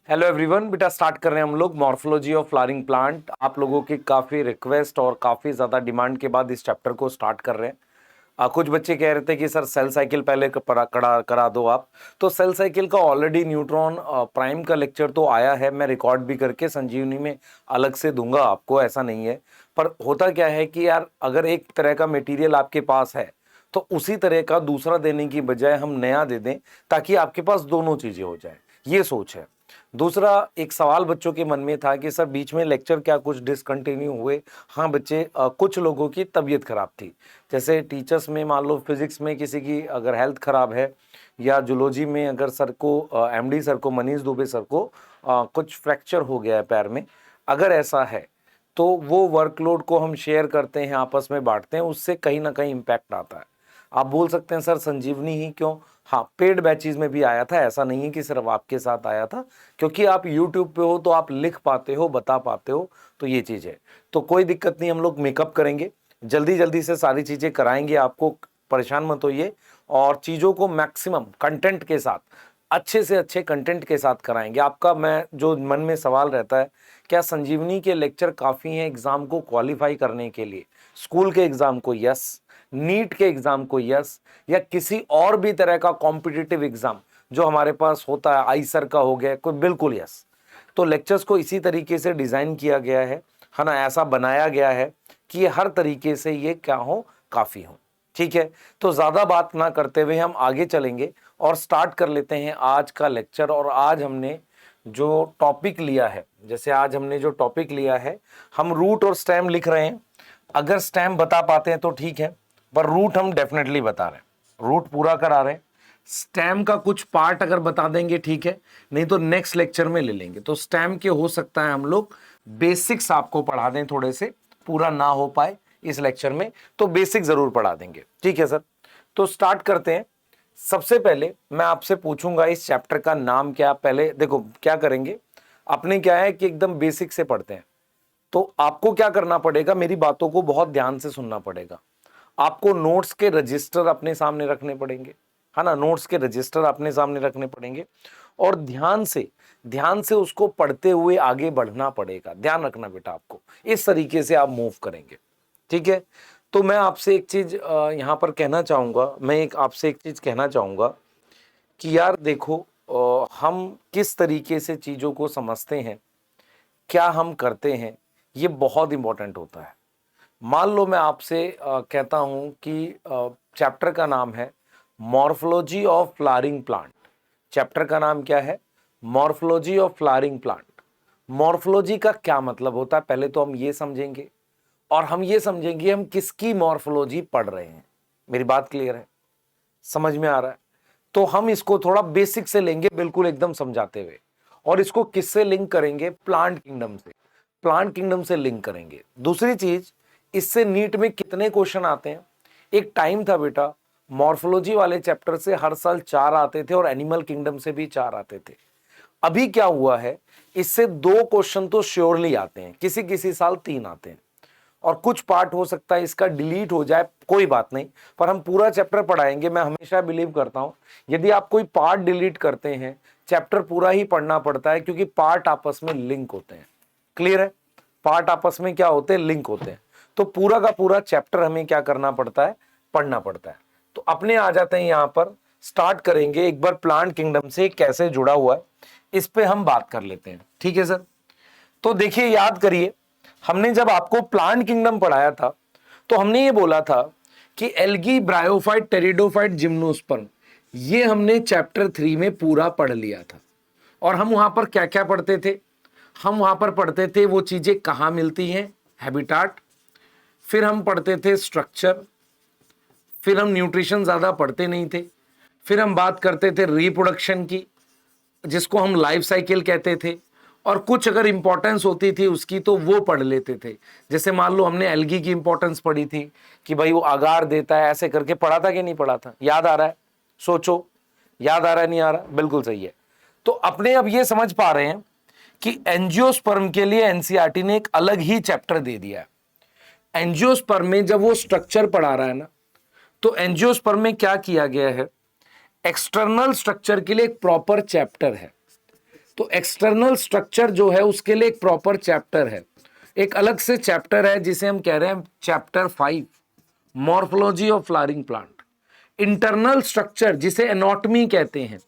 Hello everyone, बेटा start कर रहे हैं हम लोग मॉर्फोलॉजी ऑफ फ्लावरिंग प्लांट। आप लोगों की काफ़ी रिक्वेस्ट और काफ़ी ज़्यादा डिमांड के बाद इस चैप्टर को स्टार्ट कर रहे हैं। कुछ बच्चे कह रहे थे कि सर सेल साइकिल पहले करा दो आप। तो सेल साइकिल का ऑलरेडी न्यूट्रॉन प्राइम का लेक्चर तो आया है, मैं रिकॉर्ड भी करके संजीवनी में अलग से दूंगा आपको, ऐसा नहीं है। पर होता क्या है कि यार अगर एक तरह का मटेरियल आपके पास है तो उसी तरह का दूसरा देने की बजाय हम नया दे दें ताकि आपके पास दोनों चीज़ें हो जाए, ये सोच है। दूसरा एक सवाल बच्चों के मन में था कि सर बीच में लेक्चर क्या कुछ डिसकंटिन्यू हुए। हाँ बच्चे, कुछ लोगों की तबीयत खराब थी, जैसे टीचर्स में मान लो फिजिक्स में किसी की अगर हेल्थ खराब है, या जूलॉजी में अगर सर को एमडी सर को मनीष दुबे सर को कुछ फ्रैक्चर हो गया है पैर में। अगर ऐसा है तो वो वर्कलोड को हम शेयर करते हैं, आपस में बांटते हैं, उससे कहीं ना कहीं इम्पैक्ट आता है। आप बोल सकते हैं सर संजीवनी ही क्यों? हाँ, पेड बैचेज में भी आया था, ऐसा नहीं है कि सिर्फ आपके साथ आया था, क्योंकि आप यूट्यूब पे हो तो आप लिख पाते हो, बता पाते हो, तो ये चीज़ है। तो कोई दिक्कत नहीं, हम लोग मेकअप करेंगे, जल्दी जल्दी से सारी चीज़ें कराएंगे आपको, परेशान मत होइए। और चीज़ों को मैक्सिमम कंटेंट के साथ, अच्छे से अच्छे कंटेंट के साथ कराएंगे। आपका मैं जो मन में सवाल रहता है, क्या संजीवनी के लेक्चर काफ़ी हैं एग्ज़ाम को क्वालिफाई करने के लिए? स्कूल के एग्ज़ाम को यस, नीट के एग्ज़ाम को यस, या किसी और भी तरह का कॉम्पिटिटिव एग्ज़ाम जो हमारे पास होता है, आईसर का हो गया कोई, बिल्कुल यस। तो लेक्चर्स को इसी तरीके से डिज़ाइन किया गया है ना, ऐसा बनाया गया है कि ये हर तरीके से ये क्या हो, काफ़ी हो। ठीक है, तो ज़्यादा बात ना करते हुए हम आगे चलेंगे और स्टार्ट कर लेते हैं आज का लेक्चर। और आज हमने जो टॉपिक लिया है, जैसे आज हमने जो टॉपिक लिया है, हम रूट और स्टेम लिख रहे हैं। अगर स्टेम बता पाते हैं तो ठीक है, पर रूट हम डेफिनेटली बता रहे हैं, रूट पूरा करा रहे हैं। स्टेम का कुछ पार्ट अगर बता देंगे ठीक है, नहीं तो नेक्स्ट लेक्चर में ले लेंगे। तो स्टेम के हो सकता है हम लोग बेसिक्स आपको पढ़ा दें, थोड़े से पूरा ना हो पाए इस लेक्चर में, तो बेसिक जरूर पढ़ा देंगे। ठीक है सर, तो स्टार्ट करते हैं। सबसे पहले मैं आपसे पूछूंगा इस चैप्टर का नाम क्या। पहले देखो क्या करेंगे, अपने क्या है कि एकदम बेसिक से पढ़ते हैं, तो आपको क्या करना पड़ेगा, मेरी बातों को बहुत ध्यान से सुनना पड़ेगा। आपको नोट्स के रजिस्टर अपने सामने रखने पड़ेंगे, है ना, नोट्स के रजिस्टर अपने सामने रखने पड़ेंगे, और ध्यान से उसको पढ़ते हुए आगे बढ़ना पड़ेगा। ध्यान रखना बेटा, आपको इस तरीके से आप मूव करेंगे। ठीक है, तो मैं आपसे एक चीज यहाँ पर कहना चाहूंगा, आपसे एक चीज कहना चाहूंगा कि यार देखो, हम किस तरीके से चीजों को समझते हैं, क्या हम करते हैं, ये बहुत इंपॉर्टेंट होता है। मान लो मैं आपसे कहता हूं कि चैप्टर का नाम है morphology of flowering plant. Chapter का नाम क्या है? Morphology of flowering plant. Morphology का क्या मतलब होता है, पहले तो हम ये समझेंगे, और हम ये समझेंगे हम किसकी मॉर्फोलॉजी पढ़ रहे हैं। मेरी बात क्लियर है, समझ में आ रहा है? तो हम इसको थोड़ा बेसिक से लेंगे, बिल्कुल एकदम समझाते हुए, और इसको किससे लिंक करेंगे? प्लांट किंगडम से। प्लांट किंगडम से लिंक करेंगे। दूसरी चीज, इससे नीट में कितने क्वेश्चन आते हैं? एक टाइम था बेटा, मॉर्फोलॉजी वाले चैप्टर से हर साल 4 आते थे, और एनिमल किंगडम से भी 4 आते थे। अभी क्या हुआ है, इससे 2 क्वेश्चन तो श्योरली आते हैं, किसी किसी साल 3 आते हैं, और कुछ पार्ट हो सकता है इसका डिलीट हो जाए, कोई बात नहीं, पर हम पूरा चैप्टर पढ़ाएंगे। मैं हमेशा बिलीव करता हूं, यदि आप कोई पार्ट डिलीट करते हैं, चैप्टर पूरा ही पढ़ना पड़ता है, क्योंकि पार्ट आपस में लिंक होते हैं। क्लियर है? पार्ट आपस में क्या होते हैं? लिंक होते हैं। तो पूरा का पूरा चैप्टर हमें क्या करना पड़ता है? पढ़ना पड़ता है। तो अपने आ जाते हैं यहां पर, स्टार्ट करेंगे एक बार प्लांट किंगडम से कैसे जुड़ा हुआ है, इस पे हम बात कर लेते हैं। ठीक है सर, तो देखिए याद करिए, हमने जब आपको प्लांट किंगडम पढ़ाया था तो हमने ये बोला था कि एल्गी, ब्रायोफाइट, टेरिडोफाइट, जिम्नोस्पर्म, ये हमने चैप्टर 3 में पूरा पढ़ लिया था। और हम वहां पर क्या क्या पढ़ते थे? हम वहां पर पढ़ते थे वो चीजें कहाँ मिलती हैं, हैबिटाट, फिर हम पढ़ते थे स्ट्रक्चर, फिर हम न्यूट्रिशन ज्यादा पढ़ते नहीं थे, फिर हम बात करते थे रिप्रोडक्शन की, जिसको हम लाइफ साइकिल कहते थे, और कुछ अगर इंपॉर्टेंस होती थी उसकी तो वो पढ़ लेते थे। जैसे मान लो हमने एल्गी की इंपॉर्टेंस पढ़ी थी कि भाई वो आगार देता है, ऐसे करके पढ़ा था कि नहीं पढ़ा था? याद आ रहा है? सोचो, याद आ रहा है नहीं आ रहा? बिल्कुल सही है। तो अपने अब ये समझ पा रहे हैं कि एंजियोस्पर्म के लिए एनसीईआरटी ने एक अलग ही चैप्टर दे दिया है। एंजियोस्पर्म में जब वो स्ट्रक्चर पढ़ा रहा है ना, तो एंजियोस्पर्म में क्या किया गया है, एक्सटर्नल स्ट्रक्चर के लिए एक प्रॉपर चैप्टर है। तो एक्सटर्नल स्ट्रक्चर जो है उसके लिए एक प्रॉपर चैप्टर है, एक अलग से चैप्टर है जिसे हम कह रहे हैं chapter 5 morphology of flowering plant. Internal structure जिसे एनाटॉमी कहते हैं,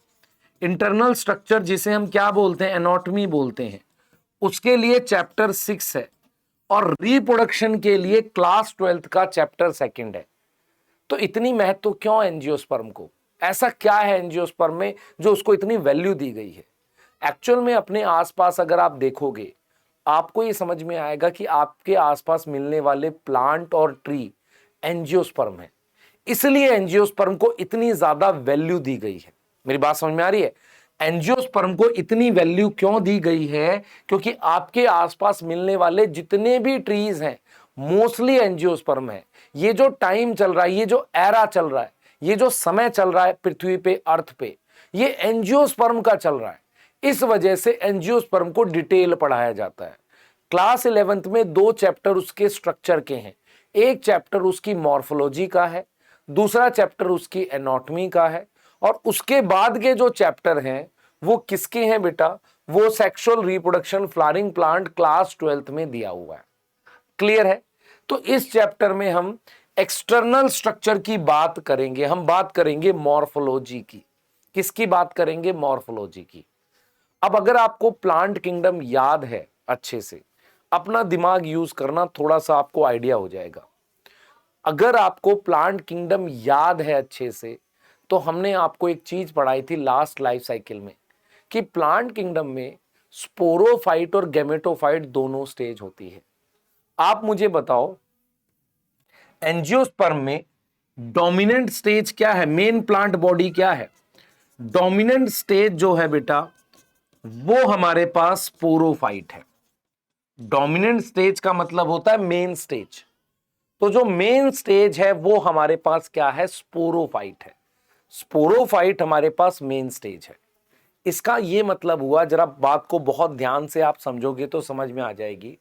इंटरनल स्ट्रक्चर जिसे हम क्या बोलते हैं, एनाटॉमी बोलते हैं, उसके लिए चैप्टर 6 है। और रिप्रोडक्शन के लिए क्लास 12th का चैप्टर 2 है। तो इतनी महत्व क्यों एंजियोस्पर्म को? ऐसा क्या है एंजियोस्पर्म में जो उसको इतनी वैल्यू दी गई है? एक्चुअल में अपने आसपास अगर आप देखोगे, आपको ये समझ में आएगा कि आपके आसपास मिलने वाले प्लांट और ट्री एंजियोस्पर्म है। इसलिए एंजियोस्पर्म को इतनी ज्यादा वैल्यू दी गई है। मेरी बात समझ में आ रही है? एंजियोस्पर्म को इतनी वैल्यू क्यों दी गई है? क्योंकि आपके आसपास मिलने वाले जितने भी ट्रीज हैं मोस्टली एंजियोस्पर्म है। ये जो टाइम चल रहा है, ये जो एरा चल रहा है, ये जो समय चल रहा है पृथ्वी पे, अर्थ पे, ये एंजियोस्पर्म का चल रहा है। इस वजह से एंजियोस्पर्म को डिटेल पढ़ाया जाता है। क्लास 11th में 2 चैप्टर उसके स्ट्रक्चर के हैं। एक चैप्टर उसकी मॉर्फोलॉजी का है, दूसरा चैप्टर उसकी एनाटॉमी का है। और उसके बाद के जो चैप्टर हैं वो किसके हैं बेटा? वो sexual reproduction flowering plant class 12th में दिया हुआ है। क्लियर है? तो इस चैप्टर में हम एक्सटर्नल स्ट्रक्चर की बात करेंगे, हम बात करेंगे मॉर्फोलॉजी की। किसकी बात करेंगे? मॉर्फोलॉजी की। अब अगर आपको प्लांट किंगडम याद है अच्छे से, अपना दिमाग यूज करना, थोड़ा सा आपको आइडिया हो जाएगा। अगर आपको प्लांट किंगडम याद है अच्छे से, तो हमने आपको एक चीज पढ़ाई थी लास्ट लाइफ साइकिल में कि प्लांट किंगडम में स्पोरोफाइट और गैमेटोफाइट दोनों स्टेज होती है। आप मुझे बताओ, एंजियोस्पर्म में डोमिनेंट स्टेज क्या है? मेन प्लांट बॉडी क्या है? डोमिनेंट स्टेज जो है बेटा वो हमारे पास स्पोरोफाइट है। डोमिनेंट स्टेज का मतलब होता है मेन स्टेज। तो जो मेन स्टेज है वो हमारे पास क्या है? स्पोरोफाइट है। स्पोरोफाइट हमारे पास मेन स्टेज है। इसका ये मतलब हुआ, जरा बात को बहुत ध्यान से आप समझोगे तो समझ में आ जाएगी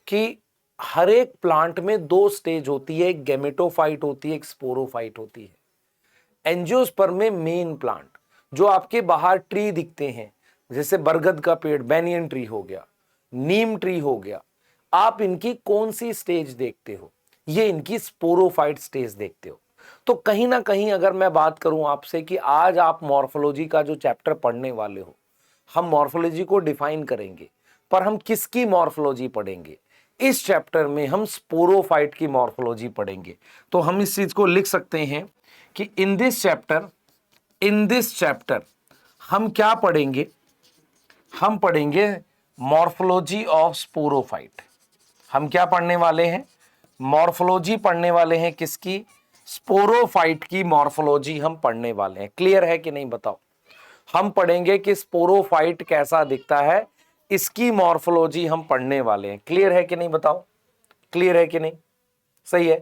कि हर एक प्लांट में 2 स्टेज होती है, एक गैमेटोफाइट होती है, एक स्पोरोफाइट होती है। एंजियोस्पर्म में मेन प्लांट जो आपके बाहर ट्री दिखते हैं, जैसे बरगद का पेड़, बैनियन ट्री हो गया, नीम ट्री हो गया, आप इनकी कौन सी स्टेज देखते हो? ये इनकी स्पोरोफाइट स्टेज देखते हो। तो कहीं ना कहीं अगर मैं बात करूं आपसे कि आज आप मॉर्फोलॉजी का जो चैप्टर पढ़ने वाले हो, हम मॉर्फोलॉजी को डिफाइन करेंगे, पर हम किसकी मॉर्फोलॉजी पढ़ेंगे? इस चैप्टर में हम स्पोरोफाइट की मॉर्फोलॉजी पढ़ेंगे। तो हम इस चीज को लिख सकते हैं कि इन दिस चैप्टर हम क्या पढ़ेंगे? हम पढ़ेंगे मॉर्फोलॉजी ऑफ स्पोरोफाइट। हम क्या पढ़ने वाले हैं? मॉर्फोलॉजी पढ़ने वाले हैं। किसकी? स्पोरोफाइट की मॉर्फोलॉजी हम पढ़ने वाले हैं। क्लियर है कि नहीं बताओ? हम पढ़ेंगे कि स्पोरोफाइट कैसा दिखता है, इसकी मॉर्फोलॉजी हम पढ़ने वाले हैं। क्लियर है कि नहीं बताओ? क्लियर है कि नहीं? सही है।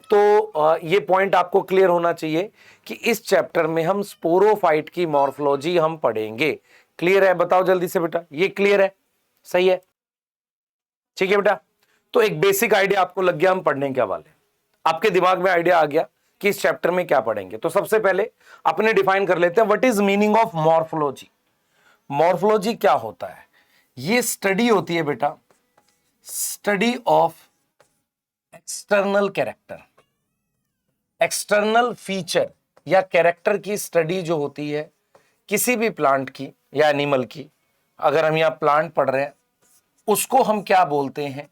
तो ये पॉइंट आपको क्लियर होना चाहिए कि इस चैप्टर में हम स्पोरोफाइट की मॉर्फोलॉजी हम पढ़ेंगे। क्लियर है? बताओ जल्दी से बेटा, ये क्लियर है? सही है, ठीक है बेटा। तो एक बेसिक आइडिया आपको लग गया हम पढ़ने क्या वाले, आपके दिमाग में आइडिया आ गया कि इस चैप्टर में क्या पढ़ेंगे। तो सबसे पहले अपने डिफाइन कर लेते हैं what is meaning of morphology. Morphology क्या होता है? ये स्टडी होती है बेटा, study of external character, external feature या कैरेक्टर की स्टडी जो होती है किसी भी प्लांट की या एनिमल की। अगर हम यहां प्लांट पढ़ रहे हैं उसको हम क्या बोलते हैं?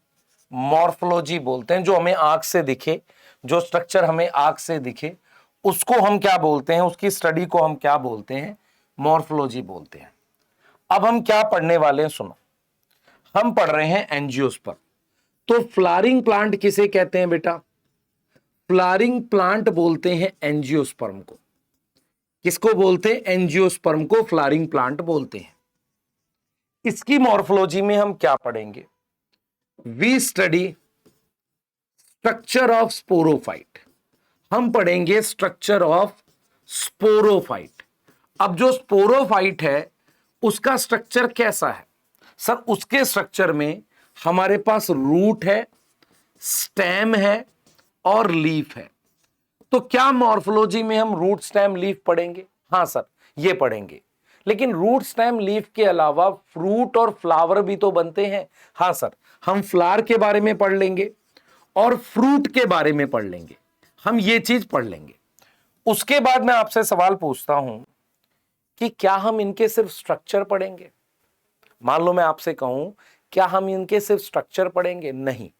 मॉर्फोलॉजी बोलते हैं। जो हमें आंख से दिखे, जो स्ट्रक्चर हमें आंख से दिखे, उसको हम क्या बोलते हैं? उसकी स्टडी को हम क्या बोलते हैं? मॉर्फोलॉजी बोलते हैं। अब हम क्या पढ़ने वाले हैं सुनो, हम पढ़ रहे हैं एंजियोस्पर्म। तो फ्लावरिंग प्लांट किसे कहते हैं बेटा? फ्लावरिंग प्लांट बोलते हैं एंजियोस्पर्म को। किसको बोलते हैं? एंजियोस्पर्म को फ्लावरिंग प्लांट बोलते हैं। इसकी मॉर्फोलॉजी में हम क्या पढ़ेंगे? We study structure of sporophyte. हम पढ़ेंगे स्ट्रक्चर ऑफ स्पोरोफाइट। अब जो स्पोरोफाइट है उसका स्ट्रक्चर कैसा है? सर उसके स्ट्रक्चर में हमारे पास रूट है, स्टेम है और लीफ है। तो क्या मॉर्फोलॉजी में हम रूट, स्टेम, लीफ पढ़ेंगे? हां सर, ये पढ़ेंगे। लेकिन रूट स्टेम लीफ के अलावा फ्रूट और फ्लावर भी तो बनते हैं। हाँ सर, हम फ्लावर के बारे में पढ़ लेंगे और फ्रूट के बारे में पढ़ लेंगे, हम ये चीज पढ़ लेंगे। उसके बाद मैं आपसे सवाल पूछता हूं कि क्या हम इनके सिर्फ स्ट्रक्चर पढ़ेंगे? मान लो मैं आपसे कहूं क्या हम इनके सिर्फ स्ट्रक्चर पढ़ेंगे? नहीं,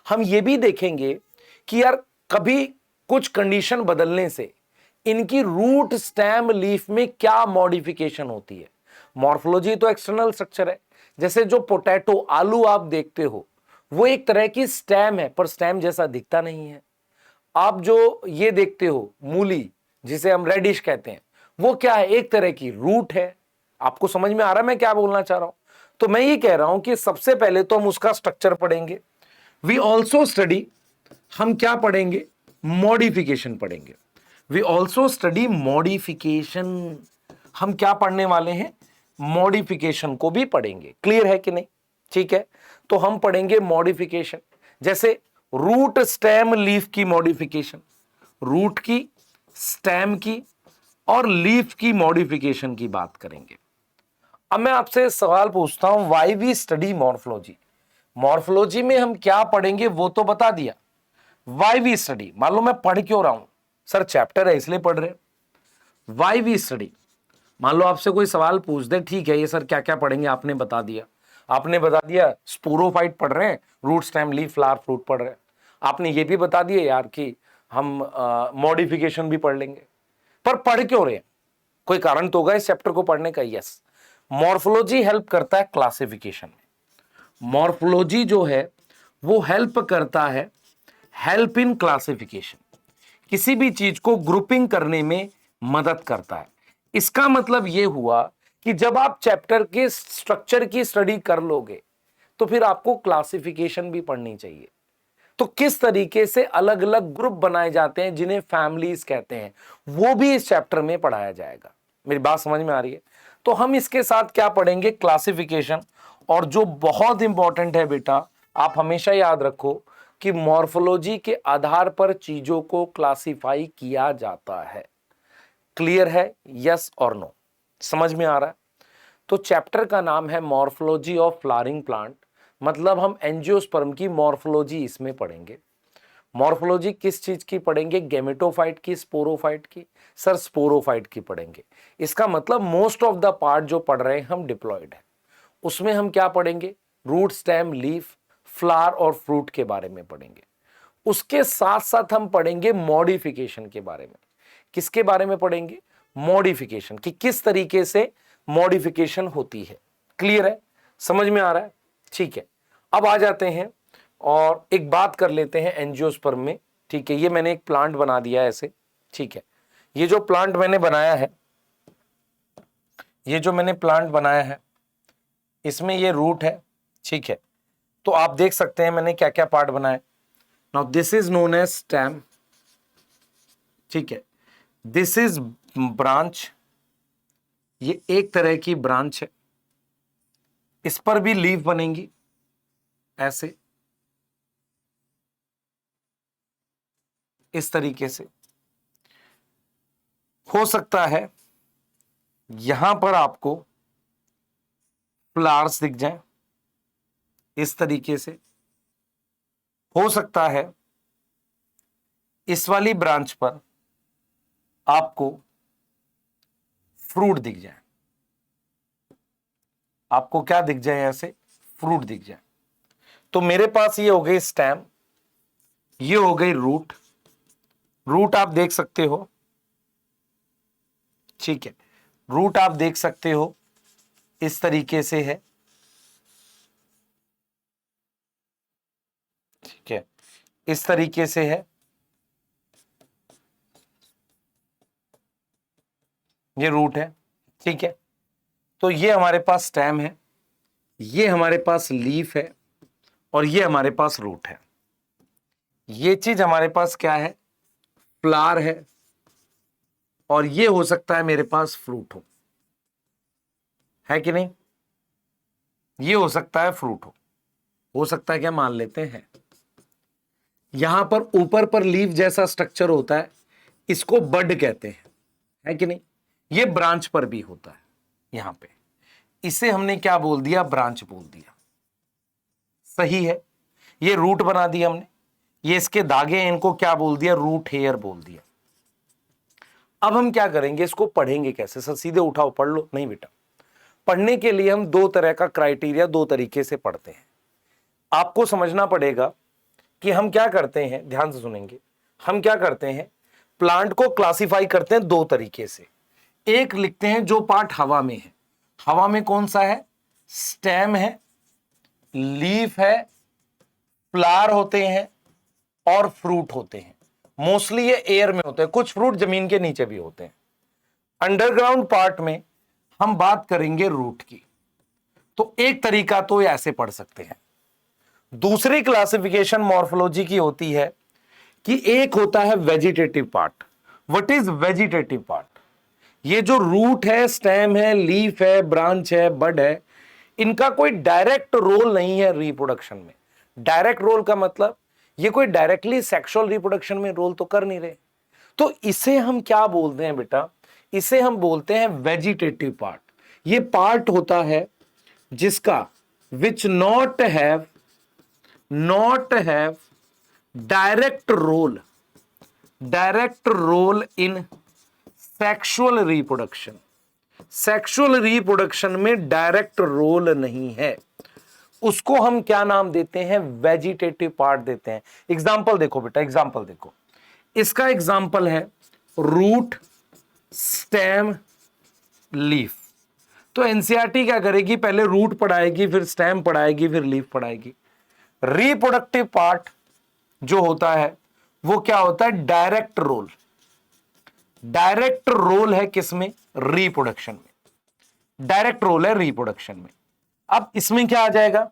हम ये भी देखेंगे कि यार कभी कुछ कंडीशन बदलने से इनकी रूट स्टेम लीफ में क्या मॉडिफिकेशन होती है। मॉर्फोलॉजी तो एक्सटर्नल स्ट्रक्चर है, जैसे जो पोटैटो आलू आप देखते हो वो एक तरह की स्टेम है, पर स्टेम जैसा दिखता नहीं है। आप जो ये देखते हो मूली, जिसे हम रेडिश कहते हैं, वो क्या है? एक तरह की रूट है। आपको समझ में आ रहा है मैं क्या बोलना चाह रहा हूं? तो मैं ये कह रहा हूं कि सबसे पहले तो हम उसका स्ट्रक्चर पढ़ेंगे। वी ऑल्सो स्टडी, हम क्या पढ़ेंगे? मॉडिफिकेशन पढ़ेंगे। वी ऑल्सो स्टडी मॉडिफिकेशन, हम क्या पढ़ने वाले हैं? मॉडिफिकेशन को भी पढ़ेंगे। क्लियर है कि नहीं? ठीक है, तो हम पढ़ेंगे मॉडिफिकेशन, जैसे रूट स्टेम लीफ की मॉडिफिकेशन, रूट की, स्टेम की और लीफ की मॉडिफिकेशन की बात करेंगे। अब मैं आपसे सवाल पूछता हूं, why we study morphology? Morphology में हम क्या पढ़ेंगे वो तो बता दिया। व्हाई वी स्टडी, मान लो मैं पढ़ क्यों रहा हूं? सर चैप्टर है इसलिए पढ़ रहे। व्हाई वी स्टडी, मान लो आपसे कोई सवाल पूछ दे, ठीक है ये सर क्या क्या पढ़ेंगे, आपने बता दिया। आपने बता दिया स्पोरोफाइट पढ़ रहे हैं, root stem leaf flower fruit पढ़ रहे हैं। आपने ये भी बता दिया यार कि हम मॉडिफिकेशन भी पढ़ लेंगे, पर पढ़ क्यों रहे हैं? कोई कारण तो होगा इस चैप्टर को पढ़ने का। यस, मॉर्फोलॉजी हेल्प करता है क्लासिफिकेशन में। मॉर्फोलॉजी जो है वो हेल्प करता है, हेल्प इन क्लासिफिकेशन, किसी भी चीज को ग्रुपिंग करने में मदद करता है। इसका मतलब यह हुआ कि जब आप चैप्टर के स्ट्रक्चर की स्टडी कर लोगे तो फिर आपको क्लासिफिकेशन भी पढ़नी चाहिए। तो किस तरीके से अलग अलग ग्रुप बनाए जाते हैं जिन्हें फैमिलीज कहते हैं, वो भी इस चैप्टर में पढ़ाया जाएगा। मेरी बात समझ में आ रही है? तो हम इसके साथ क्या पढ़ेंगे? क्लासिफिकेशन। और जो बहुत इंपॉर्टेंट है बेटा, आप हमेशा याद रखो कि मॉर्फोलॉजी के आधार पर चीजों को क्लासिफाई किया जाता है। क्लियर है? यस और नो? समझ में आ रहा है? तो चैप्टर का नाम है मॉर्फोलॉजी ऑफ फ्लावरिंग प्लांट, मतलब हम एंजियोस्पर्म की मॉर्फोलॉजी इसमें पढ़ेंगे। मॉर्फोलॉजी किस चीज की पढ़ेंगे? गेमेटोफाइट की, स्पोरोफाइट की? सर स्पोरोफाइट की पढ़ेंगे। इसका मतलब मोस्ट ऑफ द पार्ट जो पढ़ रहे हैं हम डिप्लॉयड है। उसमें हम क्या पढ़ेंगे? रूट स्टेम लीफ फ्लावर और फ्रूट के बारे में पढ़ेंगे। उसके साथ साथ हम पढ़ेंगे मॉडिफिकेशन के बारे में। किसके बारे में पढ़ेंगे? मॉडिफिकेशन, कि किस तरीके से मॉडिफिकेशन होती है। क्लियर है? समझ में आ रहा है? ठीक है, अब आ जाते हैं और एक बात कर लेते हैं एंजियोस्पर्म में। ठीक है, ये मैंने एक प्लांट बना दिया है ऐसे। ठीक है, ये जो प्लांट मैंने बनाया है, ये जो मैंने प्लांट बनाया है, इसमें ये रूट है। ठीक है, तो आप देख सकते हैं मैंने क्या क्या पार्ट बनाए। Now this is known as stem. ठीक है, दिस इज ब्रांच, ये एक तरह की ब्रांच है। इस पर भी लीफ बनेंगी ऐसे, इस तरीके से। हो सकता है यहां पर आपको फ्लावर्स दिख जाएं इस तरीके से। हो सकता है इस वाली ब्रांच पर आपको फ्रूट दिख जाए। आपको क्या दिख जाए? ऐसे फ्रूट दिख जाए। तो मेरे पास ये हो गई स्टेम, ये हो गई रूट। रूट आप देख सकते हो। ठीक है, रूट आप देख सकते हो इस तरीके से है। ठीक है, इस तरीके से है। ये रूट है। ठीक है, तो ये हमारे पास स्टेम है, ये हमारे पास लीफ है और ये हमारे पास रूट है। ये चीज हमारे पास क्या है? फ्लावर है। और ये हो सकता है मेरे पास फ्रूट है कि नहीं? ये हो सकता है फ्रूट हो सकता है क्या? मान लेते हैं यहां पर ऊपर पर लीफ जैसा स्ट्रक्चर होता है, इसको बड कहते हैं, है कि नहीं? ये ब्रांच पर भी होता है। यहां पे, इसे हमने क्या बोल दिया, ब्रांच बोल दिया। सही है, ये रूट बना दिया हमने, ये इसके दागे हैं, इनको क्या बोल दिया, रूट हेयर बोल दिया। अब हम क्या करेंगे, इसको पढ़ेंगे कैसे? सर सीधे उठाओ पढ़ लो, नहीं बेटा, पढ़ने के लिए हम दो तरह का क्राइटेरिया, दो तरीके से पढ़ते हैं। आपको समझना पड़ेगा कि हम क्या करते हैं, ध्यान से सुनेंगे, हम क्या करते हैं, प्लांट को क्लासिफाई करते हैं दो तरीके से। एक लिखते हैं जो पार्ट हवा में है, हवा में कौन सा है, स्टेम है, लीफ है, फ्लावर होते हैं और फ्रूट होते हैं। मोस्टली ये एयर में होते हैं, कुछ फ्रूट जमीन के नीचे भी होते हैं। अंडरग्राउंड पार्ट में हम बात करेंगे रूट की। तो एक तरीका तो ये ऐसे पढ़ सकते हैं। दूसरी क्लासिफिकेशन मॉर्फोलॉजी की होती है कि एक होता है vegetative part. What is vegetative part? ये जो रूट है, स्टेम है, लीफ है, ब्रांच है, बड है, इनका कोई डायरेक्ट रोल नहीं है रिप्रोडक्शन में। डायरेक्ट रोल का मतलब ये कोई डायरेक्टली सेक्सुअल रिप्रोडक्शन में रोल तो कर नहीं रहे। तो इसे हम क्या बोलते हैं बेटा, इसे हम बोलते हैं वेजिटेटिव पार्ट। ये पार्ट होता है जिसका which not have direct role in sexual reproduction. Sexual reproduction में डायरेक्ट रोल नहीं है, उसको हम क्या नाम देते हैं, वेजिटेटिव पार्ट देते हैं। एग्जाम्पल देखो बेटा, एग्जाम्पल देखो, इसका एग्जाम्पल है रूट, स्टेम, लीफ। तो एनसीईआरटी क्या करेगी, पहले रूट पढ़ाएगी, फिर स्टेम पढ़ाएगी, फिर लीफ पढ़ाएगी। रिप्रोडक्टिव पार्ट जो होता है वो क्या होता है, डायरेक्ट रोल। डायरेक्ट रोल है किसमें, रिप्रोडक्शन में। डायरेक्ट रोल है रिप्रोडक्शन में। अब इसमें क्या आ जाएगा,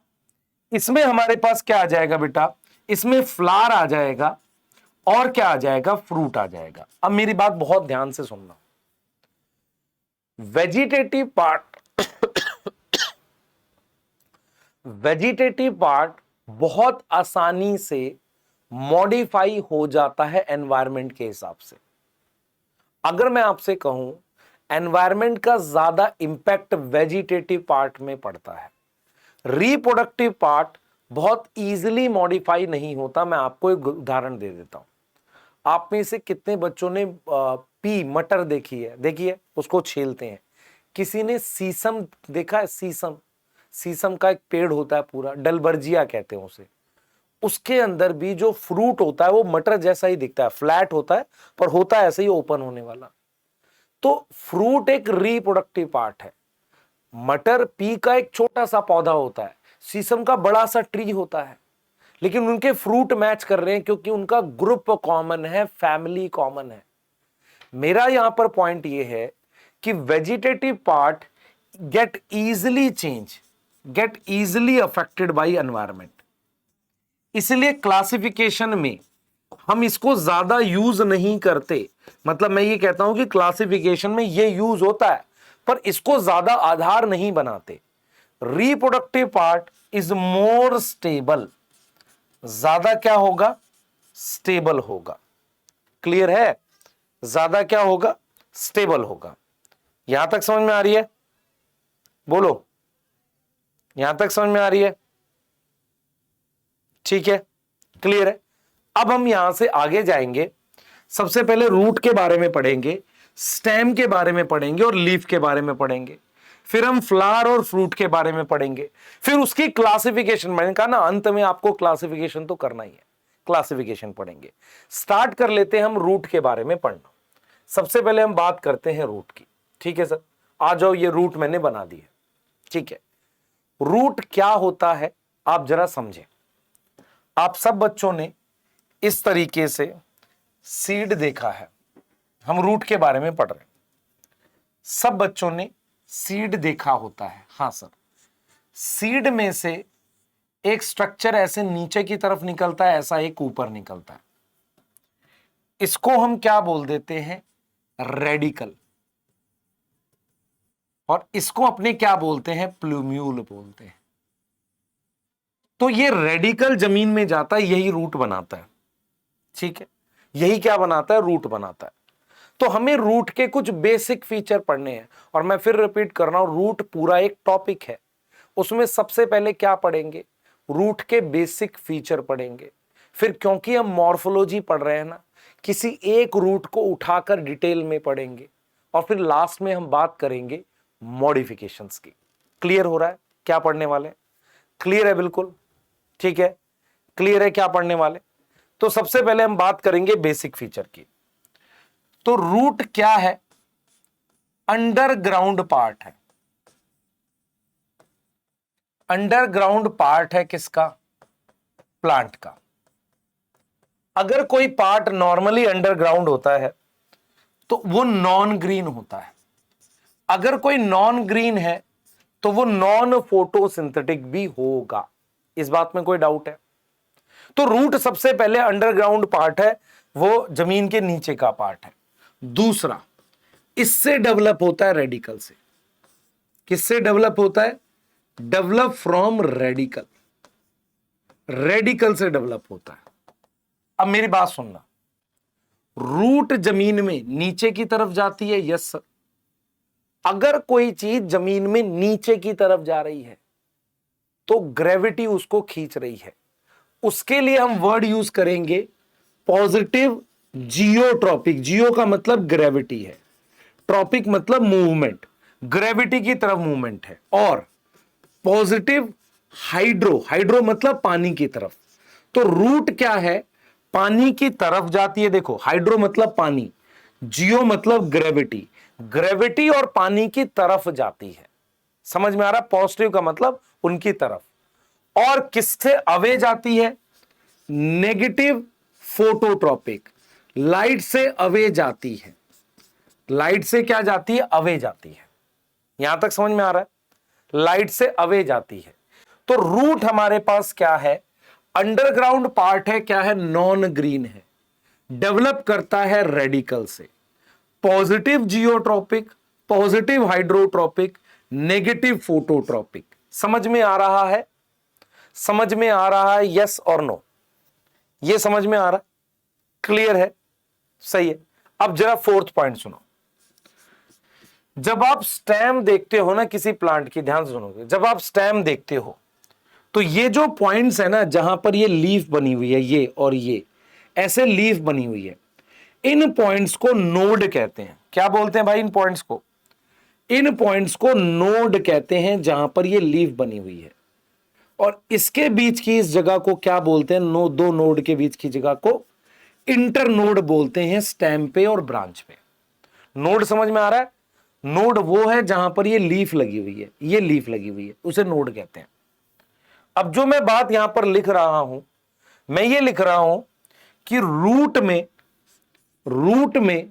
इसमें हमारे पास क्या आ जाएगा बेटा, इसमें फ्लावर आ जाएगा और क्या आ जाएगा, फ्रूट आ जाएगा। अब मेरी बात बहुत ध्यान से सुनना, वेजिटेटिव पार्ट बहुत आसानी से मॉडिफाई हो जाता है एनवायरनमेंट के हिसाब से। अगर मैं आपसे कहूं एनवायरनमेंट का ज्यादा इंपैक्ट वेजिटेटिव पार्ट में पड़ता है, रिप्रोडक्टिव पार्ट बहुत इजीली मॉडिफाई नहीं होता। मैं आपको एक उदाहरण दे देता हूं। आप में से कितने बच्चों ने पी मटर देखी है, उसको छीलते हैं। किसी ने सीसम देखा है, सीसम का एक पेड़ होता है पूरा, डलबर्जिया कहते हैं उसे। उसके अंदर भी जो फ्रूट होता है वो मटर जैसा ही दिखता है, फ्लैट होता है पर होता है ऐसे ही ओपन होने वाला। तो फ्रूट एक रिप्रोडक्टिव पार्ट है। मटर पी का एक छोटा सा पौधा होता है, शीशम का बड़ा सा ट्री होता है, लेकिन उनके फ्रूट मैच कर रहे हैं क्योंकि उनका ग्रुप कॉमन है, फैमिली कॉमन है। मेरा यहां पर पॉइंट ये है कि vegetative part get easily affected by environment. इसलिए क्लासिफिकेशन में हम इसको ज्यादा यूज नहीं करते। मतलब मैं ये कहता हूं कि क्लासिफिकेशन में ये यूज होता है पर इसको ज्यादा आधार नहीं बनाते। Reproductive part is more stable, ज्यादा क्या होगा, स्टेबल होगा। क्लियर है, ज्यादा क्या होगा, स्टेबल होगा। यहां तक समझ में आ रही है, बोलो, यहां तक समझ में आ रही है, ठीक है, क्लियर है। अब हम यहां से आगे जाएंगे। सबसे पहले रूट के बारे में पढ़ेंगे, स्टेम के बारे में पढ़ेंगे और लीफ के बारे में पढ़ेंगे। फिर हम फ्लावर और फ्रूट के बारे में पढ़ेंगे, फिर उसकी क्लासिफिकेशन। मैंने कहा ना अंत में आपको क्लासिफिकेशन तो करना ही है, क्लासिफिकेशन पढ़ेंगे। स्टार्ट कर लेते हैं हम रूट के बारे में पढ़ना। सबसे पहले हम बात करते हैं रूट की, ठीक है सर, आ जाओ, ये रूट मैंने बना दी है, ठीक है। रूट क्या होता है आप जरा समझें। आप सब बच्चों ने इस तरीके से सीड देखा है, हम रूट के बारे में पढ़ रहे हैं। सब बच्चों ने सीड देखा होता है, हां सर। सीड में से एक स्ट्रक्चर ऐसे नीचे की तरफ निकलता है, ऐसा एक ऊपर निकलता है। इसको हम क्या बोल देते हैं, रेडिकल। और इसको अपने क्या बोलते हैं, प्लूम्यूल बोलते हैं। तो ये रेडिकल जमीन में जाता है, यही रूट बनाता है, ठीक है। यही क्या बनाता है, रूट बनाता है। तो हमें रूट के कुछ बेसिक फीचर पढ़ने हैं। और मैं फिर रिपीट कर रहा हूं, रूट पूरा एक टॉपिक है, उसमें सबसे पहले क्या पढ़ेंगे, रूट के बेसिक फीचर पढ़ेंगे। फिर क्योंकि हम मॉर्फोलॉजी पढ़ रहे हैं ना, किसी एक रूट को उठाकर डिटेल में पढ़ेंगे, और फिर लास्ट में हम बात करेंगे मॉडिफिकेशंस की। क्लियर हो रहा है क्या पढ़ने वाले? क्लियर है? बिल्कुल ठीक है, क्लियर है क्या पढ़ने वाले? तो सबसे पहले हम बात करेंगे बेसिक फीचर की। तो रूट क्या है? अंडरग्राउंड पार्ट है। अंडरग्राउंड पार्ट है किसका? प्लांट का। अगर कोई पार्ट नॉर्मली अंडरग्राउंड होता है तो वो नॉन ग्रीन होता है। अगर कोई नॉन ग्रीन है तो वो नॉन फोटोसिंथेटिक भी होगा। इस बात में कोई डाउट है? तो रूट सबसे पहले अंडरग्राउंड पार्ट है, वो जमीन के नीचे का पार्ट है। दूसरा, इससे डेवलप होता है रेडिकल से। किससे डेवलप होता है? Develop from radical. रेडिकल से डेवलप होता है। अब मेरी बात सुनना, रूट जमीन में नीचे की तरफ जाती है, यस सर। अगर कोई चीज जमीन में नीचे की तरफ जा रही है तो ग्रेविटी उसको खींच रही है। उसके लिए हम वर्ड यूज करेंगे पॉजिटिव जियोट्रॉपिक। जियो का मतलब ग्रेविटी है, ट्रॉपिक मतलब मूवमेंट, ग्रेविटी की तरफ मूवमेंट है। और पॉजिटिव हाइड्रो, हाइड्रो मतलब पानी की तरफ। तो रूट क्या है? पानी की तरफ जाती है। देखो, हाइड्रो मतलब पानी, जियो मतलब ग्रेविटी, ग्रेविटी और पानी की तरफ जाती है। समझ में आ रहा? पॉजिटिव का मतलब उनकी तरफ। और किससे अवे जाती है? नेगेटिव फोटोट्रॉपिक, लाइट से अवे जाती है। लाइट से क्या जाती है? अवे जाती है। यहां तक समझ में आ रहा है? लाइट से अवे जाती है। तो रूट हमारे पास क्या है? अंडरग्राउंड पार्ट है। क्या है? नॉन ग्रीन है, डेवलप करता है रेडिकल से। Positive geotropic, positive hydrotropic, negative phototropic. समझ में आ रहा है? समझ में आ रहा है? यस और नो? ये समझ में आ रहा है? क्लियर है? सही है। अब जरा फोर्थ पॉइंट सुनो। जब आप स्टेम देखते हो ना किसी प्लांट की, ध्यान से सुनोगे, जब आप स्टेम देखते हो तो ये जो पॉइंट्स है ना, जहां पर ये लीफ बनी हुई है, ये और ये ऐसे लीफ बनी हुई है, इन पॉइंट्स को नोड कहते हैं। क्या बोलते हैं भाई इन पॉइंट्स को? इन पॉइंट्स को नोड कहते हैं, जहां पर ये लीफ बनी हुई है। और इसके बीच की इस जगह को क्या बोलते हैं? दो नोड के बीच की जगह को इंटरनोड बोलते हैं, स्टेम पे और ब्रांच पे। नोड समझ में आ रहा है? नोड वो है जहां पर ये लीफ लगी हुई है, ये लीफ लगी हुई है, उसे नोड कहते हैं। अब जो मैं बात यहां पर लिख रहा हूं, मैं ये लिख रहा हूं कि रूट में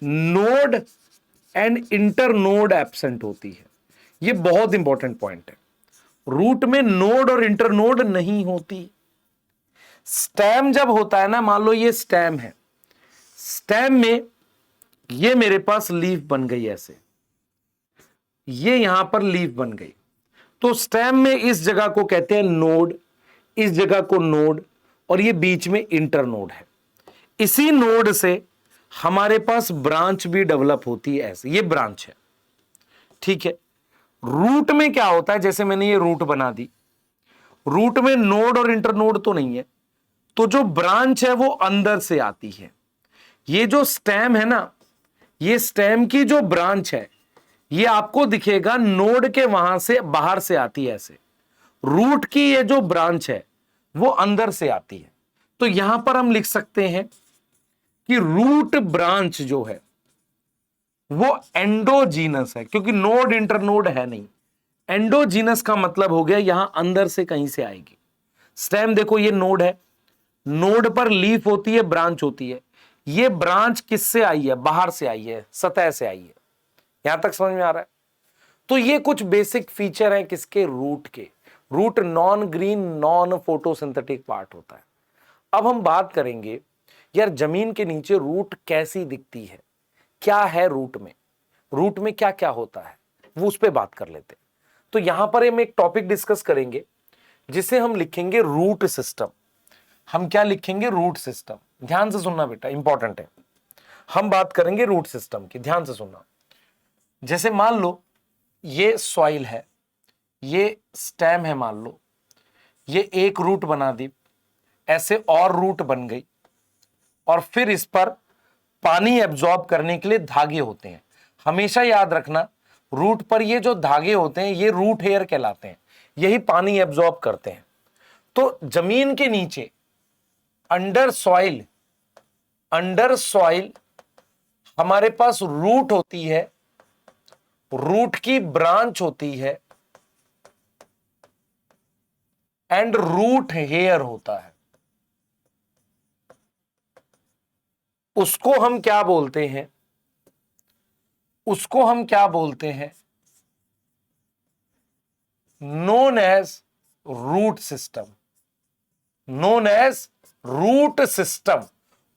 नोड एंड इंटरनोड एब्सेंट होती है। ये बहुत इंपॉर्टेंट पॉइंट है। रूट में नोड और इंटरनोड नहीं होती। स्टेम जब होता है ना, मान लो ये स्टेम है, स्टेम में ये मेरे पास लीफ बन गई, ऐसे ये यहां पर लीफ बन गई, तो स्टेम में इस जगह को कहते हैं नोड, इस जगह को नोड, और ये बीच में इंटरनोड है। इसी नोड से हमारे पास ब्रांच भी डेवलप होती है, ऐसे ये ब्रांच है। ठीक है। रूट में क्या होता है? जैसे मैंने ये रूट बना दी, रूट में नोड और इंटरनोड तो नहीं है, तो जो ब्रांच है वो अंदर से आती है। ये जो स्टेम है ना, ये स्टेम की जो ब्रांच है, ये आपको दिखेगा नोड के वहां से बाहर से आती है ऐसे। रूट की ये जो ब्रांच है वो अंदर से आती है। तो यहां पर हम लिख सकते हैं कि रूट ब्रांच जो है वो एंडोजीनस है, क्योंकि नोड इंटरनोड है नहीं। एंडोजीनस का मतलब हो गया यहां अंदर से कहीं से आएगी। स्टेम देखो, ये नोड है, नोड पर लीफ होती है, ब्रांच होती है। ये ब्रांच किससे आई है? बाहर से आई है, सतह से आई है। यहां तक समझ में आ रहा है? तो ये कुछ बेसिक फीचर हैं किसके? रूट के। Root non green, non photosynthetic part होता है। अब हम बात करेंगे यार जमीन के नीचे रूट कैसी दिखती है, क्या है रूट में, रूट में क्या क्या होता है, वो उस पर बात कर लेते हैं। तो यहां पर हम एक टॉपिक डिस्कस करेंगे जिसे हम लिखेंगे रूट सिस्टम। हम क्या लिखेंगे? Root system. ध्यान से सुनना बेटा, इंपॉर्टेंट है। हम बात करेंगे रूट सिस्टम की। ध्यान से सुनना। जैसे मान लो ये सॉइल है, ये स्टेम है, मान लो ये एक रूट बना दी, ऐसे और रूट बन गई, और फिर इस पर पानी एब्जॉर्ब करने के लिए धागे होते हैं। हमेशा याद रखना, रूट पर ये जो धागे होते हैं ये रूट हेयर कहलाते हैं, यही पानी एब्जॉर्ब करते हैं। तो जमीन के नीचे अंडर सॉइल हमारे पास रूट होती है, रूट की ब्रांच होती है, एंड रूट हेयर होता है। उसको हम क्या बोलते हैं? उसको हम क्या बोलते हैं? Known as root system. Known as root system.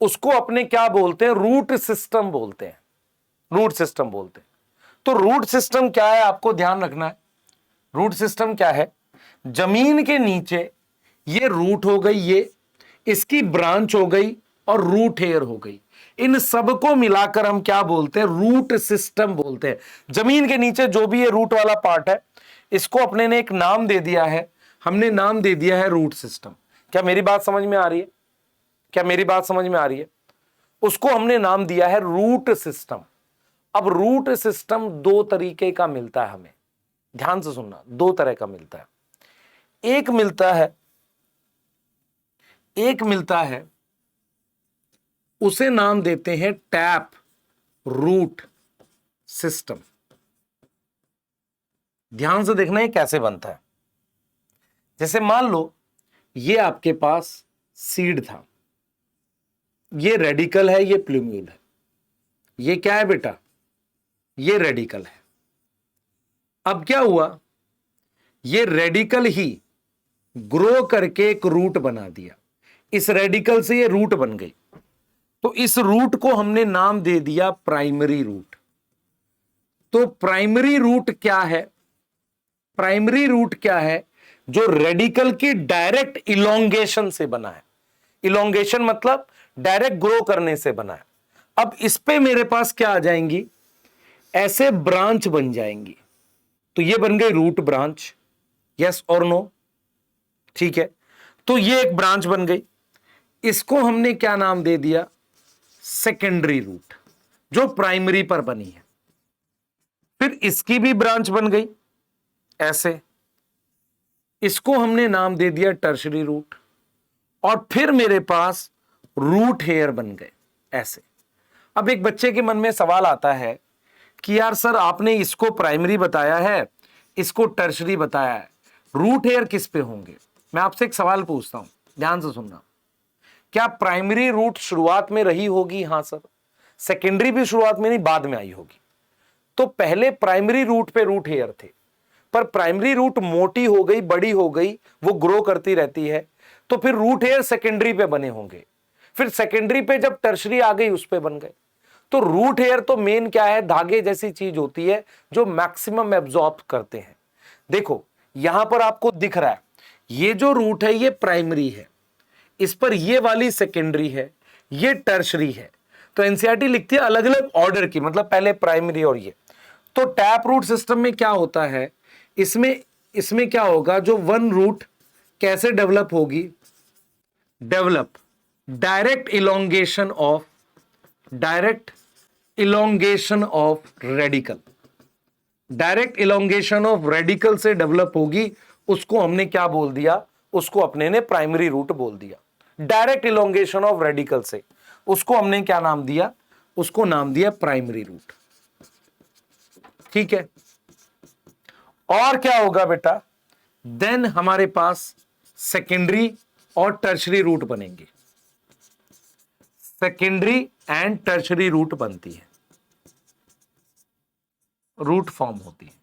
उसको अपने क्या बोलते हैं? रूट सिस्टम बोलते हैं। रूट सिस्टम बोलते हैं। तो रूट सिस्टम क्या है आपको ध्यान रखना है। रूट सिस्टम क्या है? जमीन के नीचे ये रूट हो गई, ये इसकी ब्रांच हो गई और रूट हेयर हो गई। इन सबको मिलाकर हम क्या बोलते हैं? रूट सिस्टम बोलते हैं। जमीन के नीचे जो भी ये रूट वाला पार्ट है, इसको अपने ने एक नाम दे दिया है, हमने नाम दे दिया है रूट सिस्टम। क्या मेरी बात समझ में आ रही है? क्या मेरी बात समझ में आ रही है? उसको हमने नाम दिया है रूट सिस्टम। अब रूट सिस्टम दो तरीके का मिलता है हमें, ध्यान से सुनना, दो तरह का मिलता है। एक मिलता है उसे नाम देते हैं टैप रूट सिस्टम। ध्यान से देखना है कैसे बनता है। जैसे मान लो ये आपके पास सीड था, ये रेडिकल है, ये प्लूम्यूल है। ये क्या है बेटा? ये रेडिकल है। अब क्या हुआ? ये रेडिकल ही ग्रो करके एक रूट बना दिया। इस रेडिकल से ये रूट बन गई, तो इस रूट को हमने नाम दे दिया प्राइमरी रूट। तो प्राइमरी रूट क्या है? प्राइमरी रूट क्या है? जो रेडिकल की डायरेक्ट इलोंगेशन से बना है। इलोंगेशन मतलब डायरेक्ट ग्रो करने से बना है। अब इस पे मेरे पास क्या आ जाएंगी? ऐसे ब्रांच बन जाएंगी। तो ये बन गई रूट ब्रांच, यस और नो? ठीक है, तो ये एक ब्रांच बन गई। इसको हमने क्या नाम दे दिया? सेकेंडरी रूट, जो प्राइमरी पर बनी है। फिर इसकी भी ब्रांच बन गई ऐसे, इसको हमने नाम दे दिया टर्शरी रूट। और फिर मेरे पास रूट हेयर बन गए ऐसे। अब एक बच्चे के मन में सवाल आता है कि यार सर, आपने इसको प्राइमरी बताया है, इसको टर्शरी बताया है, रूट हेयर किस पे होंगे? मैं आपसे एक सवाल पूछता हूं, ध्यान से सुनना। क्या प्राइमरी रूट शुरुआत में रही होगी? हां सर। सेकेंडरी भी शुरुआत में नहीं, बाद में आई होगी। तो पहले प्राइमरी रूट पे रूट हेयर थे, पर प्राइमरी रूट मोटी हो गई, बड़ी हो गई, वो ग्रो करती रहती है, तो फिर रूट हेयर सेकेंडरी पे बने होंगे। फिर सेकेंडरी पे जब टर्शरी आ गई, उस पे बन गए। तो रूट हेयर तो मेन क्या है? धागे जैसी चीज होती है जो मैक्सिमम एब्जॉर्ब करते हैं। देखो यहां पर आपको दिख रहा है, ये जो रूट है ये प्राइमरी है, इस पर ये वाली सेकेंडरी है, ये टर्शरी है। तो एनसीईआरटी लिखती है अलग अलग ऑर्डर की, मतलब पहले प्राइमरी और ये। तो टैप रूट सिस्टम में क्या होता है? इसमें क्या होगा? जो वन रूट कैसे डेवलप होगी? Develop direct elongation of radical. Direct elongation of radical से डेवलप होगी। उसको हमने क्या बोल दिया? उसको अपने ने प्राइमरी रूट बोल दिया। डायरेक्ट इलोंगेशन ऑफ रेडिकल से, उसको हमने क्या नाम दिया? उसको नाम दिया प्राइमरी रूट। ठीक है, और क्या होगा बेटा? देन हमारे पास सेकेंडरी और टर्शरी रूट बनेंगे। सेकेंडरी एंड टर्शरी रूट बनती है, रूट फॉर्म होती है।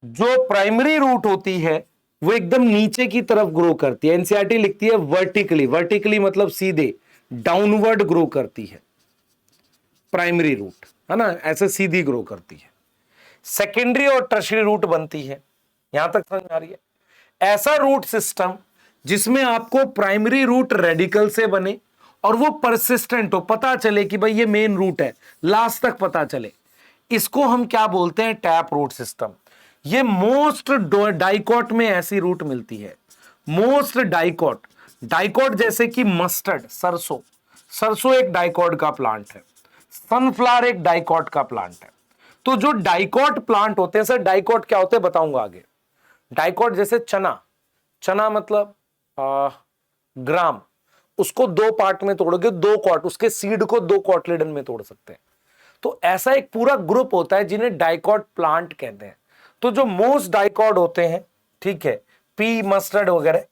जो प्राइमरी रूट होती है वो एकदम नीचे की तरफ ग्रो करती है। एनसीईआरटी लिखती है वर्टिकली। वर्टिकली मतलब सीधे, डाउनवर्ड ग्रो करती है प्राइमरी रूट, है ना, ऐसे सीधी ग्रो करती है। सेकेंडरी और टर्शरी रूट बनती है। यहां तक समझ आ रही है? ऐसा रूट सिस्टम जिसमें आपको प्राइमरी रूट रेडिकल से बने और वो परसिस्टेंट हो, पता चले कि भाई ये मेन रूट है, लास्ट तक पता चले, इसको हम क्या बोलते हैं? Tap root system. ये मोस्ट डाइकॉट में ऐसी रूट मिलती है, मोस्ट डाइकॉट। डाइकॉट जैसे कि मस्टर्ड, सरसों, सरसों एक डाइकॉट का प्लांट है, सनफ्लावर एक डाइकॉट का प्लांट है। तो जो डाइकॉट प्लांट होते हैं सर, डाइकॉट क्या होते हैं बताऊंगा आगे। डाइकॉट जैसे चना, चना मतलब ग्राम, उसको दो पार्ट में तोड़ोगे, दो क्वार्ट, उसके सीड को दो क्वार्टलिडन में तोड़ सकते हैं। तो ऐसा एक पूरा ग्रुप होता है जिन्हें डाइकॉट प्लांट कहते हैं। तो जो मोस्ट डाइकॉट होते हैं, ठीक है, पी, मस्टर्ड वगैरह,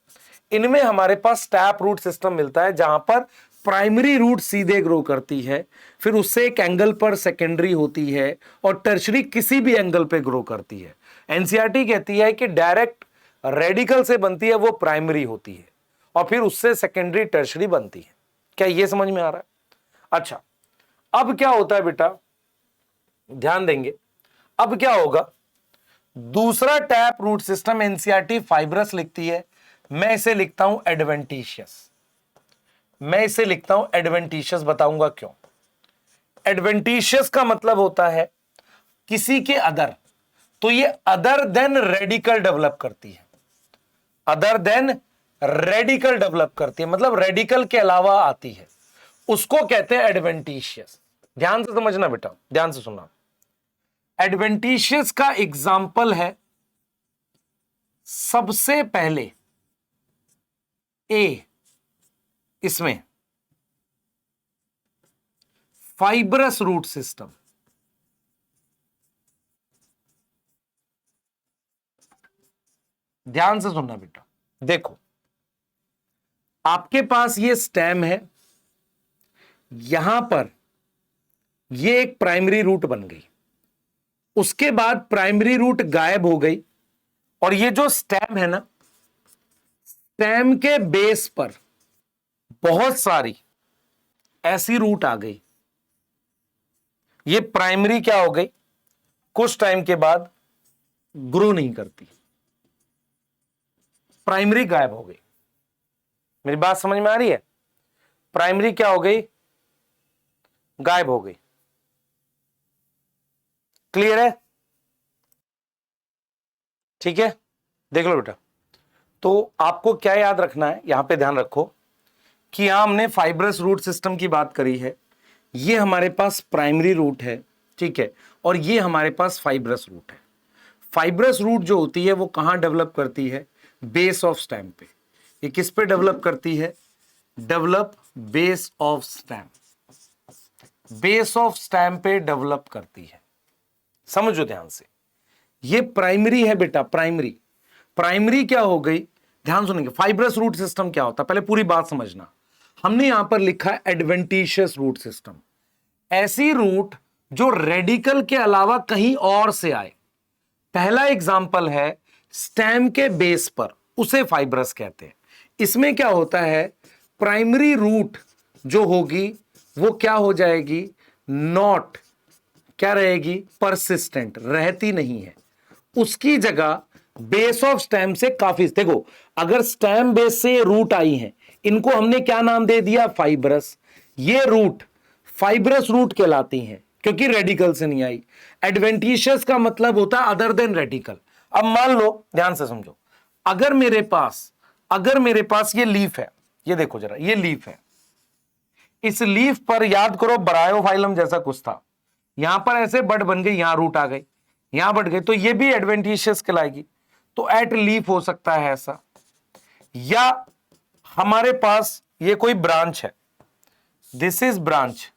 इनमें हमारे पास टैप रूट सिस्टम मिलता है, जहां पर प्राइमरी रूट सीधे ग्रो करती है, फिर उससे एक एंगल पर सेकेंडरी होती है, और टर्शरी किसी भी एंगल पे ग्रो करती है। एनसीईआरटी कहती है कि डायरेक्ट रेडिकल से बनती है वो प्राइमरी होती है, और फिर उससे सेकेंडरी टर्शरी बनती है। क्या ये समझ में आ रहा है? अच्छा, अब क्या होता है बेटा, ध्यान देंगे, अब क्या होगा। दूसरा tap root system NCERT fibrous लिखती है, मैं इसे लिखता हूं एडवेंटिशियस, मैं इसे लिखता हूं एडवेंटिशियस, बताऊंगा क्यों। एडवेंटिशियस का मतलब होता है किसी के अदर, तो ये अदर देन रेडिकल डेवलप करती है, अदर देन रेडिकल डेवलप करती है, मतलब रेडिकल के अलावा आती है, उसको कहते हैं एडवेंटिशियस। ध्यान से समझना बेटा, ध्यान से सुनना। एडवेंटिशियस का एग्जाम्पल है सबसे पहले ए, इसमें फाइब्रस रूट सिस्टम। ध्यान से सुनना बेटा, देखो आपके पास ये स्टेम है, यहां पर ये एक प्राइमरी रूट बन गई, उसके बाद प्राइमरी रूट गायब हो गई, और ये जो स्टेम है ना, स्टेम के बेस पर बहुत सारी ऐसी रूट आ गई, ये प्राइमरी क्या हो गई, कुछ टाइम के बाद ग्रो नहीं करती, प्राइमरी गायब हो गई। मेरी बात समझ में आ रही है? प्राइमरी क्या हो गई, गायब हो गई। क्लियर है? ठीक है, देख लो बेटा। तो आपको क्या याद रखना है, यहां पे ध्यान रखो कि यहां हमने फाइब्रस रूट सिस्टम की बात करी है, ये हमारे पास प्राइमरी रूट है, ठीक है, और ये हमारे पास फाइब्रस रूट है। फाइब्रस रूट जो होती है वो कहां डेवलप करती है? बेस ऑफ स्टेम पे। ये किस पे डेवलप करती है? Develop base of stem, base of stem पे डेवलप करती है। समझो ध्यान से, ये प्राइमरी है बेटा, प्राइमरी। प्राइमरी क्या हो गई, ध्यान सुनेंगे। फाइब्रस रूट सिस्टम क्या होता है, पहले पूरी बात समझना। हमने यहां पर लिखा है एडवेंटिशियस रूट सिस्टम, ऐसी रूट जो रेडिकल के अलावा कहीं और से आए। पहला एग्जाम्पल है स्टेम के बेस पर, उसे फाइब्रस कहते हैं। इसमें क्या होता है, प्राइमरी रूट जो होगी वो क्या हो जाएगी, नॉट क्या रहेगी, परसिस्टेंट, रहती नहीं है, उसकी जगह बेस ऑफ स्टेम से काफी, देखो अगर स्टेम बेस से रूट आई है, इनको हमने क्या नाम दे दिया, फाइब्रस। ये रूट फाइब्रस रूट कहलाती हैं क्योंकि रेडिकल से नहीं आई। एडवेंटिशियस का मतलब होता है अदर देन रेडिकल। अब मान लो, ध्यान से समझो, अगर मेरे पास ये लीफ है, ये देखो जरा, ये लीफ है, इस लीफ पर याद करो ब्रायोफाइलम जैसा कुछ था, यहां पर ऐसे बड बन गई, यहां रूट आ गई, यहां बढ़ गई, तो ये भी एडवेंटिशियस कहलाएगी। तो एट लीफ हो सकता है ऐसा, या हमारे पास ये कोई ब्रांच है, this is branch,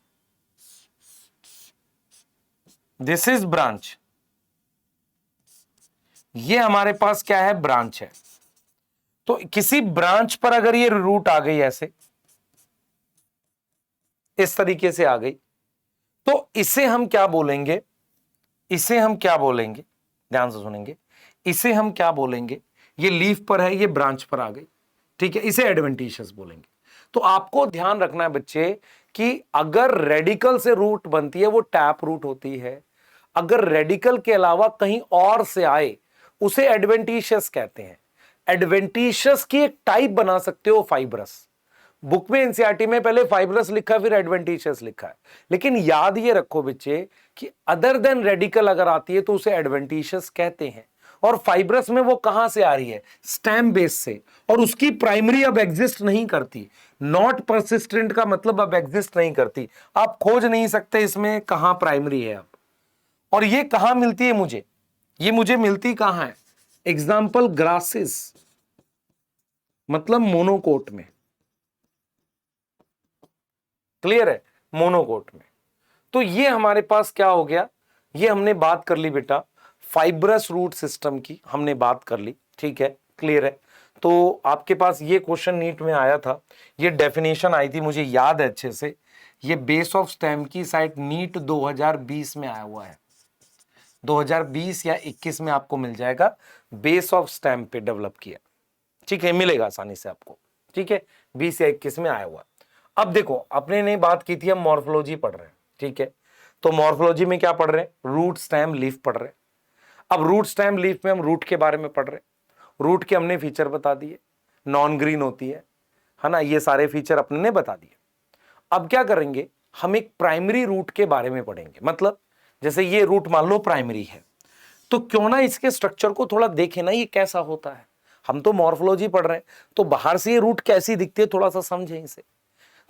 this is branch, ये हमारे पास क्या है, ब्रांच है। तो किसी ब्रांच पर अगर ये रूट आ गई ऐसे, इस तरीके से आ गई, तो इसे हम क्या बोलेंगे, इसे हम क्या बोलेंगे, ध्यान से सुनेंगे, इसे हम क्या बोलेंगे, ये लीफ पर है, ये ब्रांच पर आ गई, ठीक है, इसे एडवेंटिशियस बोलेंगे। तो आपको ध्यान रखना है बच्चे कि अगर रेडिकल से रूट बनती है वो टैप रूट होती है, अगर रेडिकल के अलावा कहीं और से आए उसे एडवेंटिशियस कहते हैं। एडवेंटिशियस की एक टाइप बना सकते हो फाइब्रस, बुक में एनसीईआरटी में पहले फाइब्रस लिखा फिर एडवेंटिशियस लिखा है, लेकिन याद ये रखो बच्चे कि अदर देन रेडिकल अगर आती है तो उसे एडवेंटिशियस कहते हैं। और फाइब्रस में वो कहां से आ रही है? स्टेम बेस से, और उसकी प्राइमरी अब एग्जिस्ट नहीं करती। नॉट परसिस्टेंट का मतलब अब एग्जिस्ट नहीं करती, आप खोज नहीं सकते इसमें कहां प्राइमरी है अब। और ये कहां मिलती है मुझे? ये मुझे मिलती कहां है? एग्जाम्पल ग्रासिस मतलब मोनोकोट में। क्लियर है? मोनोकोट में। तो ये हमारे पास क्या हो गया? ये हमने बात कर ली बेटा फाइब्रस रूट सिस्टम की, हमने बात कर ली, ठीक है, क्लियर है। तो आपके पास ये क्वेश्चन नीट में आया था, ये डेफिनेशन आई थी, मुझे याद है अच्छे से। ये बेस ऑफ स्टेम की साइट नीट 2020 में आया हुआ है, 2020 या 21 में आपको मिल जाएगा, बेस ऑफ स्टेम पे डेवलप किया, ठीक है, मिलेगा आसानी से आपको, ठीक है, 20 या 21 में आया हुआ। अब देखो अपने ने बात की थी, हम मॉर्फोलॉजी पढ़ रहे हैं, ठीक है। तो मॉर्फोलॉजी में क्या पढ़ रहे हैं? रूट स्टेम लीफ पढ़ रहे हैं। अब रूट स्टेम लीफ में हम रूट के बारे में पढ़ रहे हैं। रूट के हमने फीचर बता दिए, नॉन ग्रीन होती है ना, ये सारे फीचर अपने ने बता दिए। अब क्या करेंगे, हम एक प्राइमरी रूट के बारे में पढ़ेंगे। मतलब जैसे ये रूट मान लो प्राइमरी है, तो क्यों ना इसके स्ट्रक्चर को थोड़ा देखें ना, ये कैसा होता है। हम तो मॉर्फोलॉजी पढ़ रहे हैं, तो बाहर से ये रूट कैसी दिखती है थोड़ा सा समझें इसे।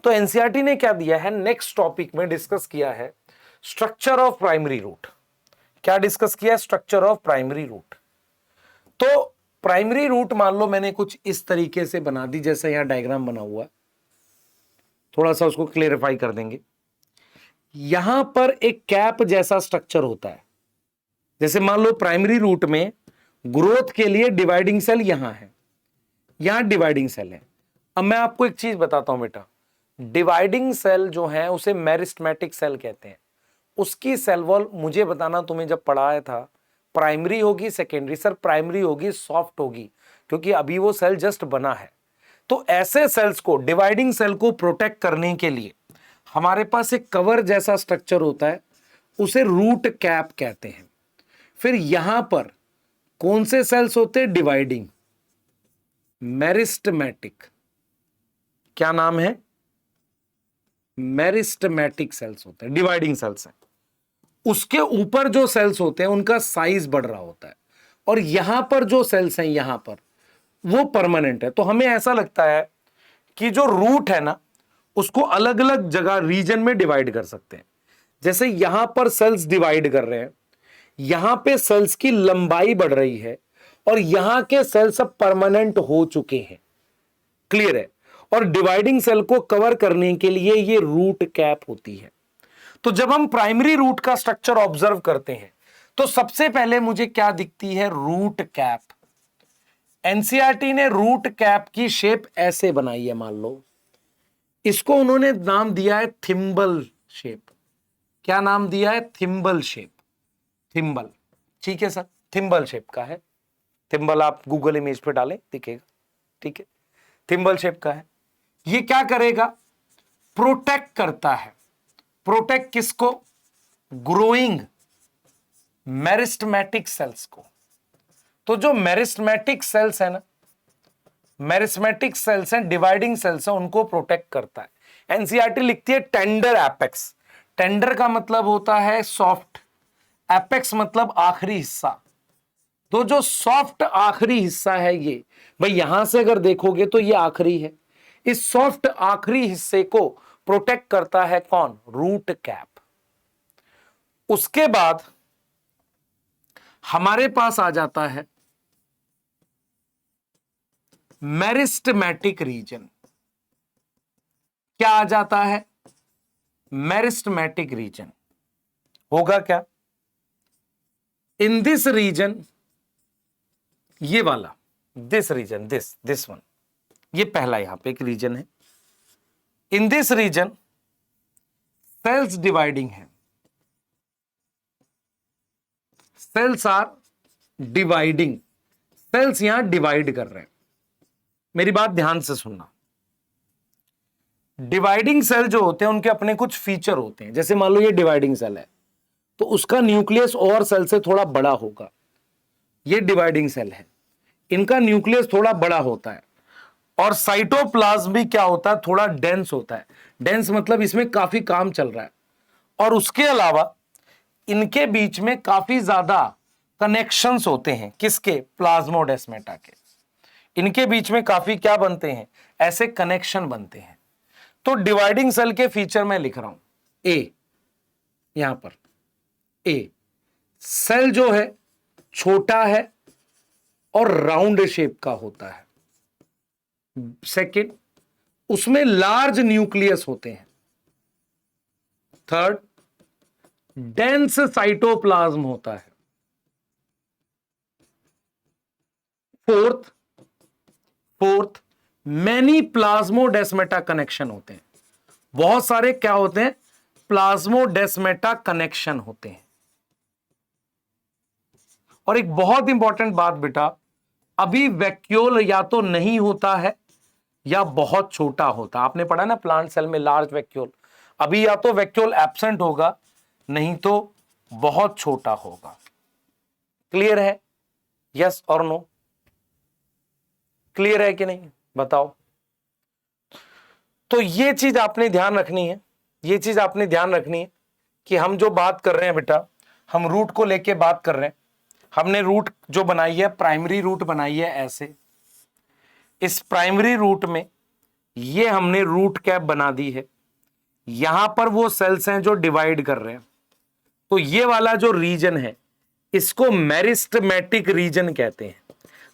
तो एनसीईआरटी ने क्या दिया है, नेक्स्ट टॉपिक में डिस्कस किया है स्ट्रक्चर ऑफ प्राइमरी रूट। क्या डिस्कस किया है? Structure of primary root. तो प्राइमरी रूट मान लो मैंने कुछ इस तरीके से बना दी, जैसे यहां डायग्राम बना हुआ है, थोड़ा सा उसको क्लेरिफाई कर देंगे। यहां पर एक कैप जैसा स्ट्रक्चर होता है, जैसे मान लो प्राइमरी रूट में ग्रोथ के लिए डिवाइडिंग सेल यहां है, यहां डिवाइडिंग सेल है। अब मैं आपको एक चीज बताता हूं बेटा, डिवाइडिंग सेल जो है उसे मेरिस्टेमेटिक सेल कहते हैं। उसकी सेल वॉल मुझे बताना, तुम्हें जब पढ़ाया था, प्राइमरी होगी सेकेंडरी? सर प्राइमरी होगी, सॉफ्ट होगी, क्योंकि अभी वो सेल जस्ट बना है। तो ऐसे सेल्स को, डिवाइडिंग सेल को प्रोटेक्ट करने के लिए हमारे पास एक कवर जैसा स्ट्रक्चर होता है, उसे रूट कैप कहते हैं। फिर यहां पर कौन से सेल्स होते हैं? Dividing, meristematic. क्या नाम है? मेरिस्टेमेटिक सेल्स होते हैं, डिवाइडिंग सेल्स हैं। उसके ऊपर जो सेल्स होते हैं उनका साइज बढ़ रहा होता है, और यहां पर जो सेल्स हैं यहां पर वो परमानेंट है। तो हमें ऐसा लगता है कि जो रूट है ना, उसको अलग अलग जगह रीजन में डिवाइड कर सकते हैं। जैसे यहां पर सेल्स डिवाइड कर रहे हैं, यहां पे सेल्स की लंबाई बढ़ रही है, और यहां के सेल्स अब परमानेंट हो चुके हैं। क्लियर है? और डिवाइडिंग सेल को कवर करने के लिए ये रूट कैप होती है। तो जब हम प्राइमरी रूट का स्ट्रक्चर ऑब्जर्व करते हैं तो सबसे पहले मुझे क्या दिखती है? Root cap. एनसीईआरटी ने रूट कैप की शेप ऐसे बनाई है, मान लो इसको उन्होंने नाम दिया है थिम्बल शेप। क्या नाम दिया है? थिम्बल शेप, थिम्बल, ठीक है सर, थिम्बल शेप का है। थिम्बल आप गूगल इमेज पे डालें दिखेगा, ठीक है, थिम्बल शेप का है। ये क्या करेगा? प्रोटेक्ट करता है। प्रोटेक्ट किसको? ग्रोइंग मेरिस्टेमेटिक सेल्स को। तो जो मेरिस्टेमेटिक सेल्स है ना, मेरिस्टेमेटिक सेल्स हैं, डिवाइडिंग सेल्स हैं, उनको प्रोटेक्ट करता है। एनसीईआरटी लिखती है टेंडर एपेक्स। टेंडर का मतलब होता है सॉफ्ट, एपेक्स मतलब आखिरी हिस्सा। तो जो सॉफ्ट आखिरी हिस्सा है ये, भाई यहां से अगर देखोगे तो ये आखिरी है, इस सॉफ्ट आखिरी हिस्से को प्रोटेक्ट करता है कौन? Root cap. उसके बाद हमारे पास आ जाता है मेरिस्टेमेटिक रीजन। क्या आ जाता है? मेरिस्टेमेटिक रीजन होगा क्या? इन दिस रीजन, ये वाला, दिस रीजन, दिस वन, ये पहला यहां पे एक रीजन है। In this region cells dividing है, सेल्स आर डिवाइडिंग, सेल्स यहां डिवाइड कर रहे हैं। मेरी बात ध्यान से सुनना। डिवाइडिंग सेल जो होते हैं उनके अपने कुछ फीचर होते हैं। जैसे मान लो ये डिवाइडिंग सेल है, तो उसका न्यूक्लियस और सेल से थोड़ा बड़ा होगा। ये डिवाइडिंग सेल है, इनका न्यूक्लियस थोड़ा बड़ा होता है। और साइटोप्लाज्म भी क्या होता है, थोड़ा डेंस होता है। डेंस मतलब इसमें काफी काम चल रहा है, और उसके अलावा इनके बीच में काफी ज्यादा कनेक्शंस होते हैं। किसके? प्लाज्मोडेस्माटा के। इनके बीच में काफी क्या बनते हैं, ऐसे कनेक्शन बनते हैं। तो डिवाइडिंग सेल के फीचर में लिख रहा हूं, ए, यहां पर ए, सेल जो है छोटा है और राउंड शेप का होता है। सेकंड, उसमें लार्ज न्यूक्लियस होते हैं। थर्ड, डेंस साइटोप्लाज्म होता है। फोर्थ, मैनी प्लाज्मोडेस्माटा कनेक्शन होते हैं। बहुत सारे क्या होते हैं, प्लाज्मोडेस्माटा कनेक्शन होते हैं। और एक बहुत इंपॉर्टेंट बात बेटा, अभी वैक्यूल या तो नहीं होता है या बहुत छोटा होता है। आपने पढ़ा ना प्लांट सेल में लार्ज वैक्यूल, अभी या तो वैक्यूल एब्सेंट होगा, नहीं तो बहुत छोटा होगा। क्लियर है? यस और नो? क्लियर है कि नहीं, बताओ। तो ये चीज आपने ध्यान रखनी है, ये चीज आपने ध्यान रखनी है कि हम जो बात कर रहे हैं बेटा, हम रूट को लेके बात कर रहे हैं। हमने रूट जो बनाई है, प्राइमरी रूट बनाई है ऐसे। इस प्राइमरी रूट में ये हमने रूट कैप बना दी है। यहां पर वो सेल्स हैं जो डिवाइड कर रहे हैं। तो ये वाला जो रीजन है, इसको मेरिस्टेमेटिक रीजन कहते हैं।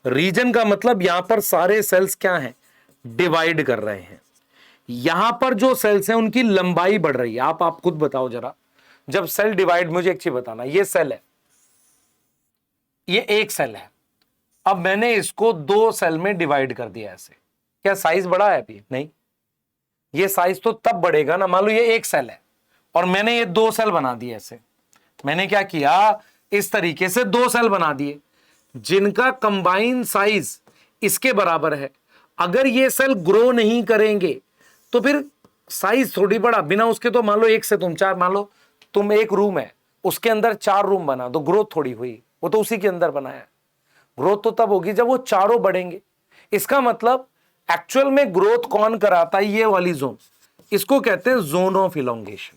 रीजन का मतलब यहां पर सारे सेल्स क्या हैं, डिवाइड कर रहे हैं। यहां पर जो सेल्स हैं उनकी लंबाई बढ़ रही है। आप खुद बताओ जरा, जब सेल डिवाइड, मुझे एक चीज बताना, ये सेल है, ये एक सेल है, अब मैंने इसको दो सेल में डिवाइड कर दिया ऐसे, क्या साइज बढ़ा है अभी? नहीं, ये साइज तो तब बढ़ेगा ना, मान लो ये एक सेल है और मैंने ये दो सेल बना दिए ऐसे। मैंने क्या किया, इस तरीके से दो सेल बना दिए जिनका कंबाइन साइज इसके बराबर है। अगर ये सेल ग्रो नहीं करेंगे तो फिर साइज थोड़ी बड़ा, बिना उसके तो मान लो एक से तुम चार, मान लो तुम एक रूम है उसके अंदर चार रूम बना दो, ग्रोथ थोड़ी हुई, वो तो उसी के अंदर बनाया। ग्रोथ तो तब होगी जब वो चारों बढ़ेंगे। इसका मतलब एक्चुअल में ग्रोथ कौन कराता है, ये वाली जोन, इसको कहते हैं जोन ऑफ इलोंगेशन।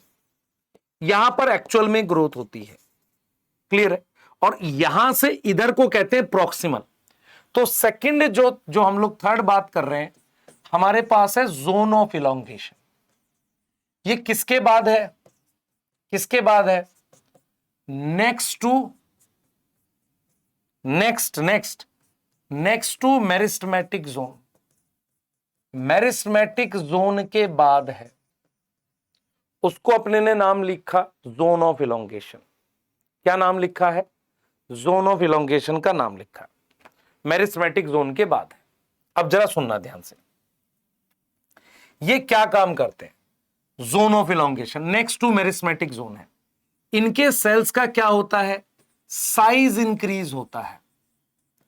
यहां पर एक्चुअल में ग्रोथ होती है। क्लियर है? और यहां से इधर को कहते हैं प्रॉक्सिमल। तो सेकंड जो हम लोग थर्ड बात कर रहे हैं, हमारे पास है जोन ऑफ इलोंगेशन। ये किसके बाद है, किसके बाद है? Next to meristematic zone. Meristematic zone के बाद है, उसको अपने ने नाम लिखा जोन ऑफ इलोंगेशन। क्या नाम लिखा है? जोन ऑफ इलोंगेशन का नाम लिखा है, मेरिस्टेमेटिक जोन के बाद है। अब जरा सुनना ध्यान से, ये क्या काम करते हैं? Zone of elongation next to meristematic zone है। इनके सेल्स का क्या होता है, साइज इंक्रीज होता है,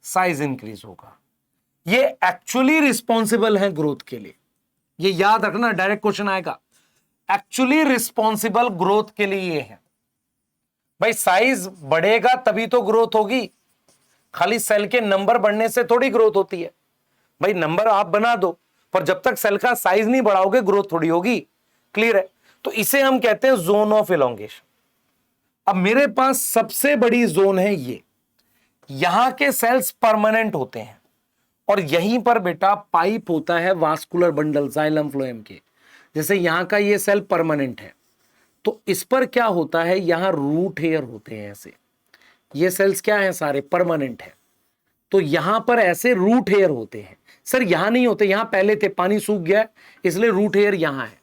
साइज इंक्रीज होगा। ये एक्चुअली रिस्पॉन्सिबल है ग्रोथ के लिए, ये याद रखना, डायरेक्ट क्वेश्चन आएगा। एक्चुअली रिस्पॉन्सिबल ग्रोथ के लिए ये है भाई। साइज बढ़ेगा तभी तो ग्रोथ होगी, खाली सेल के नंबर बढ़ने से थोड़ी ग्रोथ होती है। भाई नंबर आप बना दो, पर जब तक सेल का साइज नहीं बढ़ाओगे ग्रोथ थोड़ी होगी। क्लियर है? तो इसे हम कहते हैं जोन ऑफ इलोंगेशन। अब मेरे पास सबसे बड़ी जोन है ये, यहां के सेल्स परमानेंट होते हैं और यहीं पर बेटा पाइप होता है, वास्कुलर बंडल जाइलम फ्लोएम के। जैसे यहां का ये सेल परमानेंट है, तो इस पर क्या होता है, यहां रूट हेयर होते हैं ऐसे। ये सेल्स क्या है, सारे परमानेंट है, तो यहां पर ऐसे रूट हेयर होते हैं। सर यहां नहीं होते, यहां पहले थे, पानी सूख गया इसलिए रूट हेयर यहां है।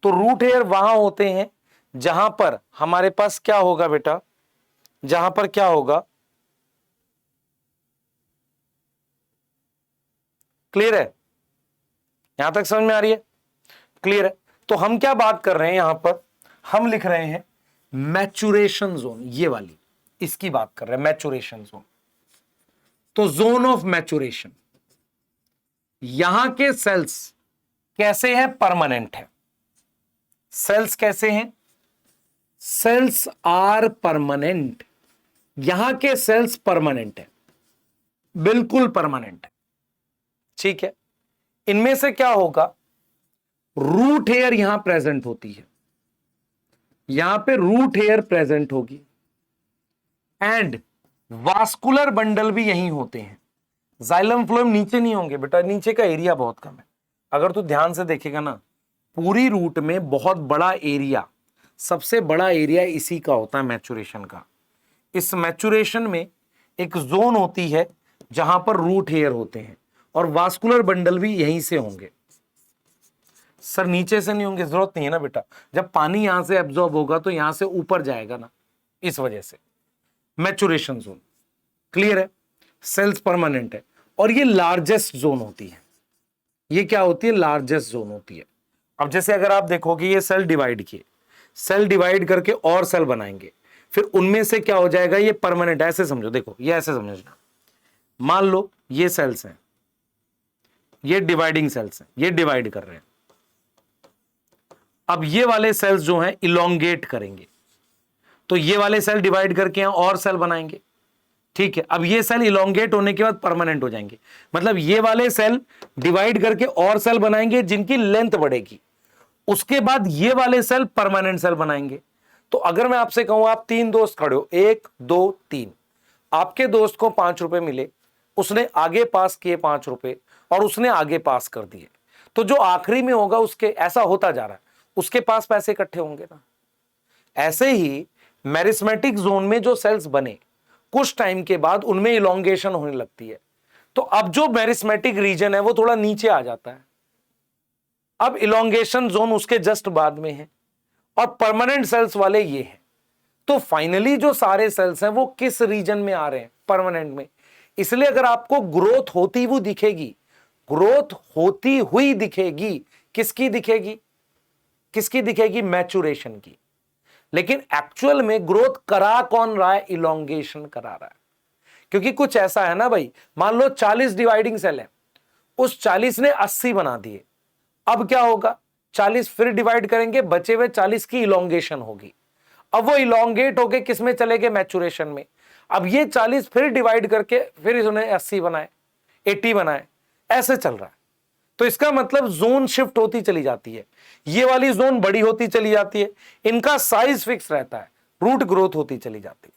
तो रूट हेयर वहां होते हैं जहां पर हमारे पास क्या होगा बेटा, जहां पर क्या होगा, क्लियर है? यहां तक समझ में आ रही है? क्लियर है? तो हम क्या बात कर रहे हैं यहां पर, हम लिख रहे हैं मैचुरेशन जोन, ये वाली इसकी बात कर रहे हैं, मैचुरेशन जोन। तो जोन ऑफ मैचुरेशन, यहां के सेल्स कैसे हैं, परमानेंट है। सेल्स कैसे हैं, सेल्स आर परमानेंट। यहां के सेल्स परमानेंट है, बिल्कुल परमानेंट है। ठीक है? इनमें से क्या होगा, रूट हेयर यहां प्रेजेंट होती है, यहां पे रूट हेयर प्रेजेंट होगी एंड वास्कुलर बंडल भी यहीं होते हैं। जाइलम फ्लोएम नीचे नहीं होंगे बेटा, नीचे का एरिया बहुत कम है। अगर तू ध्यान से देखेगा ना, पूरी रूट में बहुत बड़ा एरिया, सबसे बड़ा एरिया इसी का होता है मैचुरेशन का। इस मैचुरेशन में एक जोन होती है जहां पर रूट हेयर होते हैं और वास्कुलर बंडल भी यहीं से होंगे। सर नीचे से नहीं होंगे, जरूरत नहीं है ना बेटा, जब पानी यहां से एब्जॉर्ब होगा तो यहां से ऊपर जाएगा ना, इस वजह से मैचुरेशन जोन। क्लियर है? सेल्स परमानेंट है और ये लार्जेस्ट जोन होती है। ये क्या होती है? लार्जेस्ट जोन होती है। अब जैसे अगर आप देखोगे ये सेल डिवाइड किए, सेल डिवाइड करके और सेल बनाएंगे, फिर उनमें से क्या हो जाएगा, ये परमानेंट। ऐसे समझो, देखो ये ऐसे समझना, मान लो ये सेल्स हैं, ये डिवाइडिंग सेल्स हैं, ये डिवाइड कर रहे हैं। अब ये वाले सेल्स जो हैं इलोंगेट करेंगे, तो ये वाले सेल डिवाइड करके यहां और सेल बनाएंगे। ठीक है, अब ये सेल इलोंगेट होने के बाद परमानेंट हो जाएंगे, मतलब ये वाले सेल डिवाइड करके और सेल बनाएंगे जिनकी लेंथ बढ़ेगी, उसके बाद ये वाले सेल परमानेंट सेल बनाएंगे। तो अगर मैं आपसे कहूं, आप 3 दोस्त खड़े हो, 1 2 3, आपके दोस्त को 5 रुपए मिले, उसने आगे पास किए 5 रुपए और उसने आगे पास कर दिए, तो जो आखिरी में होगा उसके, ऐसा होता जा रहा है, उसके पास पैसे इकट्ठे होंगे ना। ऐसे ही मैरिस्मेटिक जोन में जो सेल्स बने, कुछ टाइम के बाद उनमें इलोंगेशन होने लगती है, तो अब जो मैरिस्मेटिक रीजन है वो थोड़ा नीचे आ जाता है। अब इलोंगेशन जोन उसके जस्ट बाद में है और परमानेंट सेल्स वाले ये हैं। तो फाइनली जो सारे सेल्स हैं वो किस रीजन में आ रहे हैं? परमानेंट में। इसलिए अगर आपको ग्रोथ होती हुई दिखेगी, ग्रोथ होती हुई दिखेगी, किसकी दिखेगी? किसकी दिखेगी? मैचुरेशन की। लेकिन एक्चुअल में ग्रोथ करा कौन रहा है? इलोंगेशन करा रहा है। क्योंकि कुछ ऐसा है ना भाई, मान लो 40 डिवाइडिंग सेल है, उस 40 ने 80 बना दिए, अब क्या होगा? 40 फिर डिवाइड करेंगे, बचे हुए 40 की इलोंगेशन होगी। अब वो इलोंगेट होके किस में चले गए? मैचुरेशन में। अब ये 40 फिर डिवाइड करके फिर इन्होंने 80 बनाए, 80 बनाए, ऐसे चल रहा है। तो इसका मतलब जोन शिफ्ट होती चली जाती है, ये वाली जोन बड़ी होती चली जाती है, इनका साइज फिक्स रहता है, रूट ग्रोथ होती चली जाती है।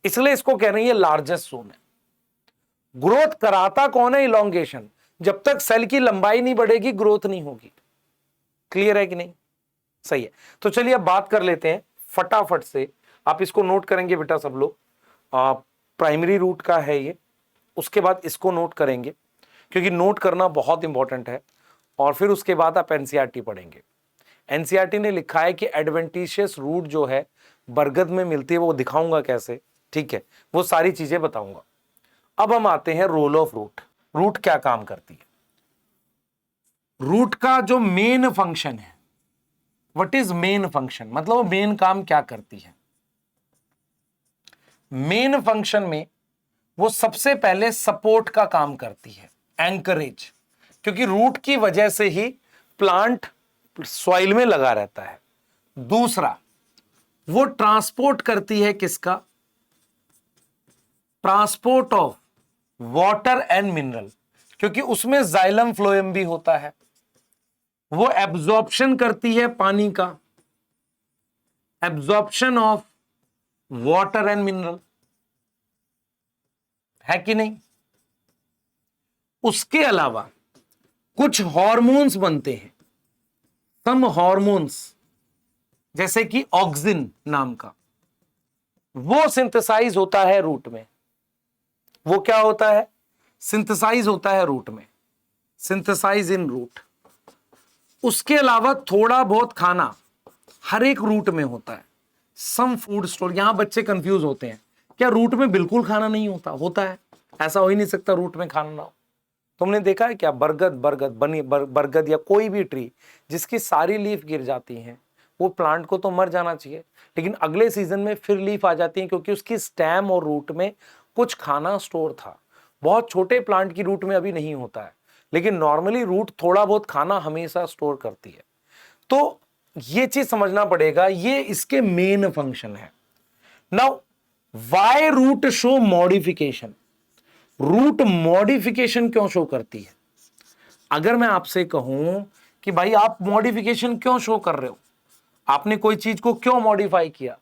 इसलिए इसको कह रहे हैं ये लार्जेस्ट जोन है। ग्रोथ कराता कौन है? इलोंगेशन। जब तक सेल की लंबाई नहीं बढ़ेगी ग्रोथ नहीं होगी। क्लियर है कि नहीं? सही है। तो चलिए अब बात कर लेते हैं फटाफट से, आप इसको नोट करेंगे बेटा सब लोग। प्राइमरी रूट का है ये, उसके बाद इसको नोट करेंगे क्योंकि नोट करना बहुत इंपॉर्टेंट है, और फिर उसके बाद आप एनसीईआरटी पढ़ेंगे। एनसीईआरटी ने लिखा है कि एडवेंटिशियस रूट जो है बरगद में मिलती है, वो दिखाऊंगा कैसे, ठीक है, वो सारी चीजें बताऊंगा। अब हम आते हैं रोल ऑफ रूट। रूट क्या काम करती है? रूट का जो मेन फंक्शन है, व्हाट इज मेन फंक्शन, मतलब वो मेन काम क्या करती है? मेन फंक्शन में वो सबसे पहले सपोर्ट का काम करती है, एंकरेज, क्योंकि रूट की वजह से ही प्लांट सॉइल में लगा रहता है। दूसरा, वो ट्रांसपोर्ट करती है किसका? Transport of water and mineral, क्योंकि उसमें जाइलम फ्लोएम भी होता है। वो एब्जॉर्प्शन करती है पानी का, absorption of water and mineral, है कि नहीं? उसके अलावा कुछ हार्मोन्स बनते हैं, सम हार्मोन्स, जैसे कि ऑक्सिन नाम का, वो सिंथेसाइज होता है रूट में। वो क्या होता है? सिंथेसाइज होता है रूट में, सिंथेसाइज इन रूट। उसके अलावा थोड़ा बहुत खाना हर एक रूट में होता है, सम फूड स्टोर। यहां बच्चे कंफ्यूज होते हैं, क्या रूट में बिल्कुल खाना नहीं होता? होता है, ऐसा हो ही नहीं सकता रूट में खाना ना हो। तुमने देखा है क्या? बरगद या कोई भी ट्री जिसकी सारी लीफ गिर जाती हैं, वो प्लांट को तो मर जाना चाहिए, लेकिन अगले सीजन में फिर लीफ आ जाती है, क्योंकि उसकी स्टेम और रूट में कुछ खाना स्टोर था। बहुत छोटे प्लांट की रूट में अभी नहीं होता है, लेकिन नॉर्मली रूट थोड़ा बहुत खाना हमेशा स्टोर करती है। तो ये चीज समझना पड़ेगा, ये इसके मेन फंक्शन है। Now why root show modification? Root modification क्यों शो करती है? अगर मैं आपसे कहूं कि भाई आप मॉडिफिकेशन क्यों शो कर रहे हो, आपने कोई चीज को क्यों मॉडिफाई किया,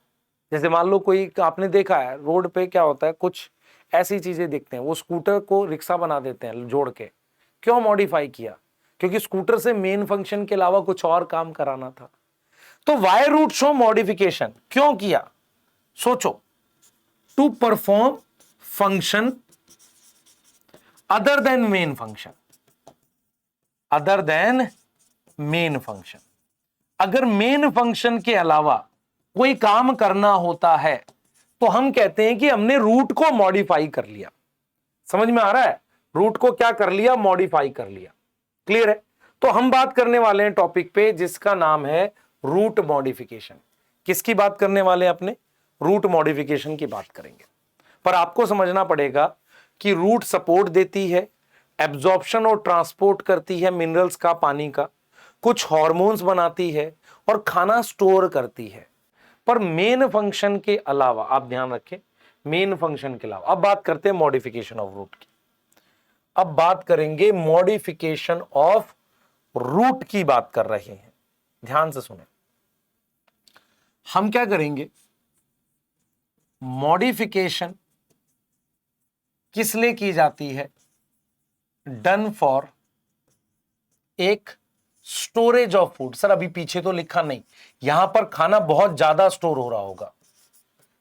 जैसे मान लो कोई, आपने देखा है रोड पे क्या होता है, कुछ ऐसी चीजें दिखते हैं, वो स्कूटर को रिक्शा बना देते हैं जोड़ के, क्यों मॉडिफाई किया, क्योंकि स्कूटर से मेन फंक्शन के अलावा कुछ और काम कराना था। तो वाई रूट शो मॉडिफिकेशन क्यों किया, सोचो, to perform function other than main function, other than main function. अगर मेन फंक्शन के अलावा कोई काम करना होता है तो हम कहते हैं कि हमने रूट को मॉडिफाई कर लिया। समझ में आ रहा है, रूट को क्या कर लिया, मॉडिफाई कर लिया। क्लियर है। तो हम बात करने वाले हैं टॉपिक पे जिसका नाम है रूट मॉडिफिकेशन। किसकी बात करने वाले हैं अपने, रूट मॉडिफिकेशन की बात करेंगे। पर आपको समझना पड़ेगा कि रूट सपोर्ट देती है, एब्जॉर्प्शन और ट्रांसपोर्ट करती है मिनरल्स का, पानी का, कुछ हार्मोन्स बनाती है और खाना स्टोर करती है। पर मेन फंक्शन के अलावा, आप ध्यान रखें, मेन फंक्शन के अलावा, अब बात करते हैं मॉडिफिकेशन ऑफ रूट की। अब बात करेंगे मॉडिफिकेशन ऑफ रूट की बात कर रहे हैं, ध्यान से सुने। हम क्या करेंगे, मॉडिफिकेशन किस लिए की जाती है, डन फॉर एक स्टोरेज ऑफ फूड। सर अभी पीछे तो लिखा नहीं, यहां पर खाना बहुत ज्यादा स्टोर हो रहा होगा,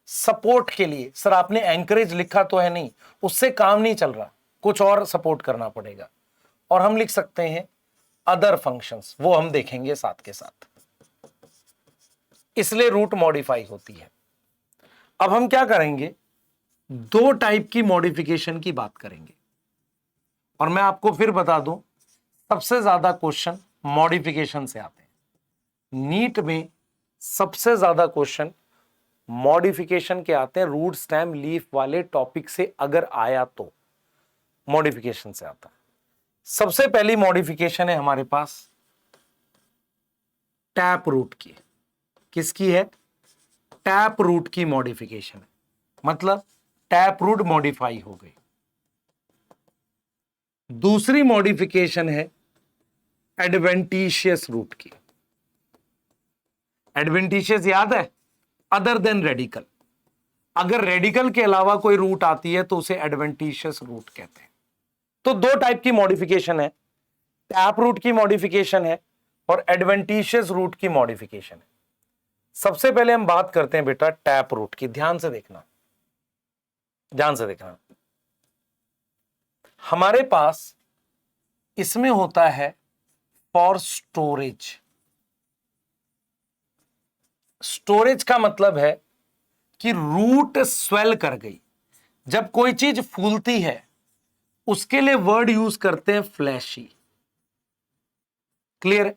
सपोर्ट के लिए। सर आपने एंकरेज लिखा तो है नहीं, उससे काम नहीं चल रहा, कुछ और सपोर्ट करना पड़ेगा। और हम लिख सकते हैं अदर फंक्शंस, वो हम देखेंगे साथ के साथ, इसलिए रूट मॉडिफाई होती है। अब हम क्या करेंगे, दो टाइप की मॉडिफिकेशन की बात करेंगे। और मैं आपको फिर बता दूं, सबसे ज्यादा क्वेश्चन मॉडिफिकेशन से आते हैं। नीट में सबसे ज्यादा क्वेश्चन मॉडिफिकेशन के आते हैं, रूट स्टेम लीफ वाले टॉपिक से अगर आया तो मॉडिफिकेशन से आता है। सबसे पहली मॉडिफिकेशन है हमारे पास टैप रूट की। किसकी है, टैप रूट की मॉडिफिकेशन है, मतलब टैप रूट मॉडिफाई हो गई। दूसरी मॉडिफिकेशन है एडवेंटिशियस रूट की। एडवेंटिशियस याद है, अदर देन रेडिकल। अगर रेडिकल के अलावा कोई रूट आती है तो उसे एडवेंटिशियस रूट कहते हैं। तो दो टाइप की मॉडिफिकेशन है, टैप रूट की मॉडिफिकेशन है और एडवेंटिशियस रूट की मॉडिफिकेशन है। सबसे पहले हम बात करते हैं बेटा टैप रूट की। ध्यान से देखना, ध्यान से देखना। हमारे पास इसमें होता है फॉर स्टोरेज। स्टोरेज का मतलब है कि रूट स्वेल कर गई। जब कोई चीज फूलती है उसके लिए वर्ड यूज करते हैं फ्लैशी। क्लियर है।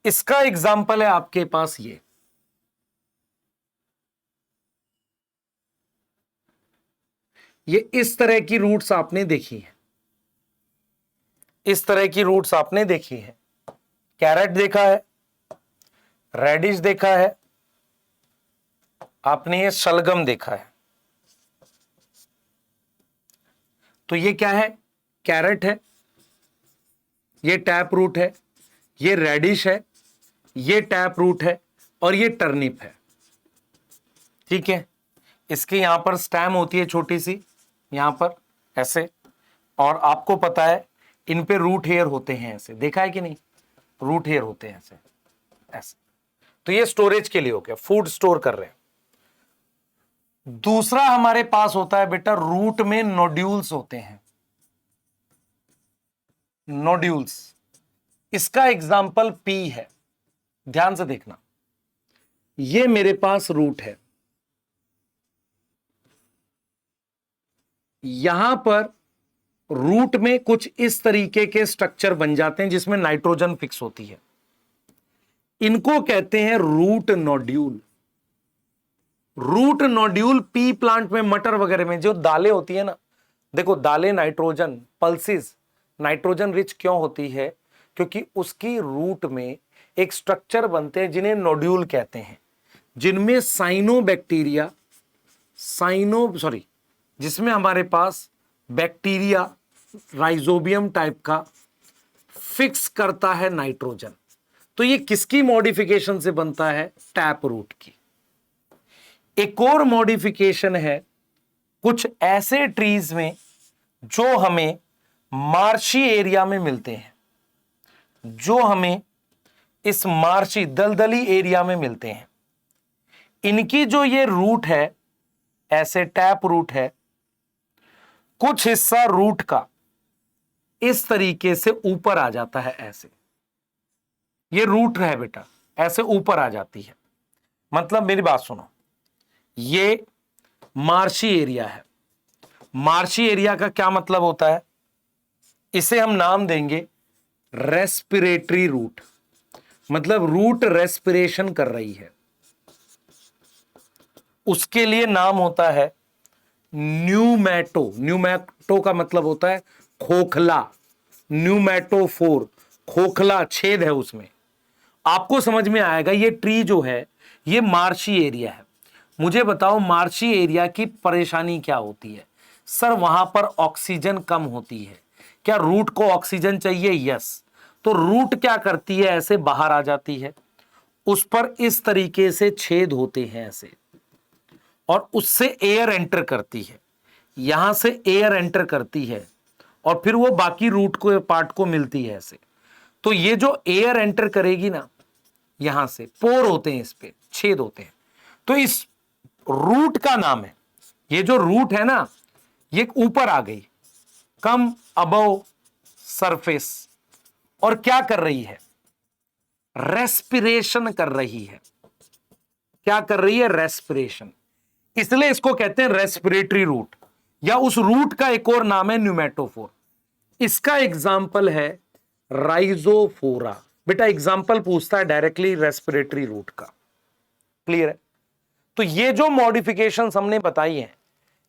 इसका एग्जाम्पल है आपके पास ये इस तरह की रूट्स आपने देखी है, इस तरह की रूट्स आपने देखी है। कैरेट देखा है, रेडिश देखा है, आपने ये शलगम देखा है। तो ये क्या है, कैरेट है, ये टैप रूट है, ये रेडिश है, ये टैप रूट है और ये टर्निप है। ठीक है। इसके यहां पर स्टेम होती है छोटी सी, यहां पर ऐसे, और आपको पता है इन पे रूट हेयर होते हैं ऐसे, देखा है कि नहीं, रूट हेयर होते हैं ऐसे ऐसे। तो ये स्टोरेज के लिए हो गया, फूड स्टोर कर रहे हैं। दूसरा हमारे पास होता है बेटा, रूट में नोड्यूल्स होते हैं, नोड्यूल्स। इसका एग्जाम्पल पी है। ध्यान से देखना, ये मेरे पास रूट है, यहां पर रूट में कुछ इस तरीके के स्ट्रक्चर बन जाते हैं जिसमें नाइट्रोजन फिक्स होती है। इनको कहते हैं root nodule. Root nodule pea plant में, मटर वगैरह में जो दालें होती है ना, देखो दालें नाइट्रोजन, पल्सेस नाइट्रोजन रिच क्यों होती है, क्योंकि उसकी रूट में एक स्ट्रक्चर बनते हैं जिन्हें नोड्यूल कहते हैं, जिनमें साइनोबैक्टीरिया, जिसमें हमारे पास बैक्टीरिया राइजोबियम टाइप का फिक्स करता है नाइट्रोजन। तो ये किसकी मॉडिफिकेशन से बनता है? टैप रूट की। एक और मॉडिफिकेशन है कुछ ऐसे ट्रीज में जो हमें मार्शी एरिया में मिलते हैं, जो हमें इस मार्शी दलदली एरिया में मिलते हैं। इनकी जो ये रूट है, ऐसे टैप रूट है, कुछ हिस्सा रूट का इस तरीके से ऊपर आ जाता है, ऐसे ये रूट है बेटा, ऐसे ऊपर आ जाती है। मतलब मेरी बात सुनो, ये मार्शी एरिया है। मार्शी एरिया का क्या मतलब होता है? इसे हम नाम देंगे रेस्पिरेटरी रूट। मतलब रूट रेस्पिरेशन कर रही है, उसके लिए नाम होता है न्यूमैटो। न्यूमैटो का मतलब होता है खोखला। न्यूमैटोफोर, खोखला, छेद है उसमें। आपको समझ में आएगा ये ट्री जो है ये मार्शी एरिया है। मुझे बताओ मार्शी एरिया की परेशानी क्या होती है? सर वहां पर ऑक्सीजन कम होती है। क्या रूट को ऑक्सीजन चाहिए? यस। तो रूट क्या करती है? ऐसे बाहर आ जाती है, उस पर इस तरीके से छेद होते हैं ऐसे, और उससे एयर एंटर करती है। यहां से एयर एंटर करती है और फिर वो बाकी रूट को पार्ट को मिलती है ऐसे। तो ये जो एयर एंटर करेगी ना, यहां से पोर होते हैं, इस पे छेद होते हैं, तो इस रूट का नाम है, ये जो रूट है ना, ये ऊपर आ गई, कम अबव सरफेस, और क्या कर रही है? रेस्पिरेशन कर रही है। क्या कर रही है? रेस्पिरेशन। इसलिए इसको कहते हैं रेस्पिरेटरी रूट, या उस रूट का एक और नाम है न्यूमैटोफोर। इसका एग्जाम्पल है राइजोफोरा। बेटा एग्जाम्पल पूछता है डायरेक्टली रेस्पिरेटरी रूट का। क्लियर है? तो ये जो मॉडिफिकेशंस हमने बताई हैं,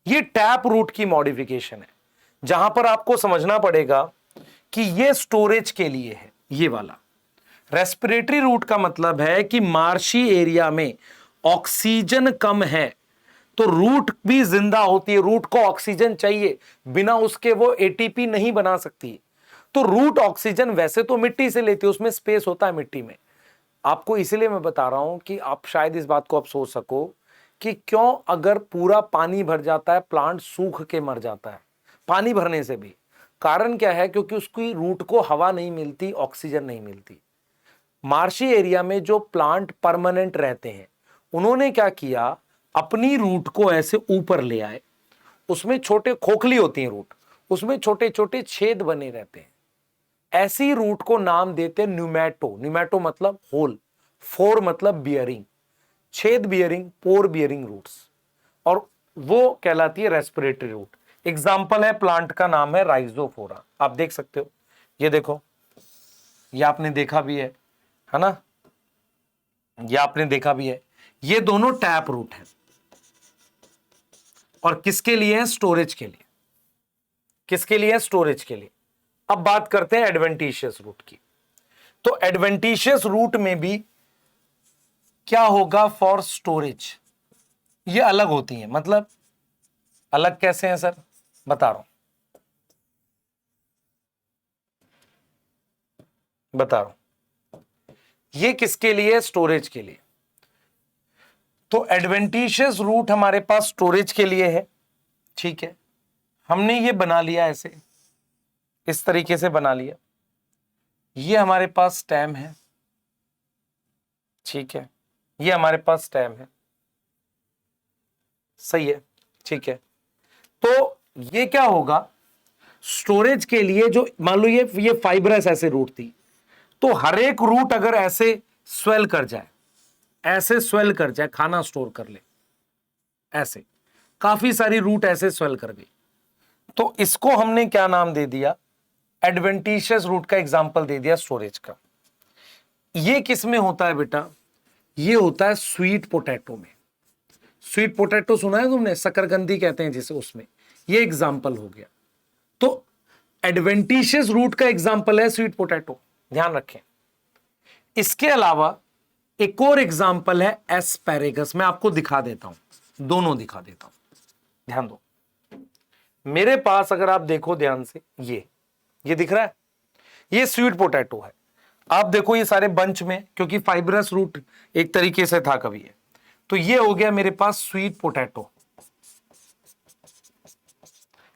ये टैप रूट की मॉडिफिकेशन है, जहां पर आपको समझना पड़ेगा कि ये स्टोरेज के लिए है। ये वाला रेस्पिरेटरी रूट का मतलब है कि मार्शी एरिया में ऑक्सीजन कम है तो रूट भी जिंदा होती है। रूट को ऑक्सीजन चाहिए, बिना उसके वो एटीपी नहीं बना सकती। तो रूट ऑक्सीजन वैसे तो मिट्टी से लेती है, उसमें स्पेस होता है मिट्टी में। आपको इसलिए मैं बता रहा हूं कि आप शायद इस बात को आप सोच सको कि क्यों अगर पूरा पानी भर जाता है प्लांट सूख के मर जाता है, पानी भरने से भी। कारण क्या है? क्योंकि उसकी रूट को हवा नहीं मिलती, ऑक्सीजन नहीं मिलती। मार्शी एरिया में जो प्लांट परमानेंट रहते हैं, उन्होंने क्या किया, अपनी रूट को ऐसे ऊपर ले आए। उसमें छोटे खोखली होती हैं रूट, उसमें छोटे छोटे छेद बने रहते हैं। ऐसी रूट को नाम देते हैं न्यूमैटो। न्यूमैटो मतलब होल, फोर मतलब बियरिंग, छेद बियरिंग, पोर बियरिंग रूट्स, और वो कहलाती है रेस्पिरेटरी रूट। एग्जाम्पल है, प्लांट का नाम है राइजोफोरा। आप देख सकते हो, ये देखो, ये आपने देखा भी है ना? ये आपने देखा भी है। ये दोनों टैप रूट है, और किसके लिए है? स्टोरेज के लिए। किसके लिए? स्टोरेज के लिए। अब बात करते हैं एडवेंटिशियस रूट की। तो एडवेंटिशियस रूट में भी क्या होगा? For storage. ये अलग होती हैं। मतलब अलग कैसे हैं सर? बता रहा हूं, बता रहा हूं। ये किसके लिए? स्टोरेज के लिए। तो एडवेंटिशियस रूट हमारे पास स्टोरेज के लिए है। ठीक है, हमने ये बना लिया, ऐसे इस तरीके से बना लिया। ये हमारे पास स्टेम है, ठीक है, ये हमारे पास स्टेम है, सही है, ठीक है। तो ये क्या होगा? स्टोरेज के लिए जो मान लो ये फाइब्रस ऐसे रूट थी, तो हर एक रूट अगर ऐसे स्वेल कर जाए, ऐसे स्वेल कर जाए, खाना स्टोर कर ले, ऐसे काफी सारी रूट ऐसे स्वेल कर गई, तो इसको हमने क्या नाम दे दिया? एडवेंटिशियस रूट का एग्जांपल दे दिया स्टोरेज का। ये किस में होता है बेटा? ये होता है स्वीट पोटैटो में। स्वीट पोटैटो सुना है तुमने? शकरकंदी कहते हैं जिसे, उसमें ये एग्जांपल हो गया। तो एडवेंटिशियस रूट का एग्जांपल है स्वीट पोटैटो, ध्यान रखें। इसके अलावा एक और एग्जांपल है एस्पैरेगस। मैं आपको दिखा देता हूं, दोनों दिखा देता हूं, ध्यान दो। मेरे पास अगर आप देखो ध्यान से, ये दिख रहा है, ये स्वीट पोटैटो है। आप देखो ये सारे बंच में, क्योंकि फाइब्रस रूट एक तरीके से था कभी ये, तो ये हो गया मेरे पास स्वीट पोटैटो।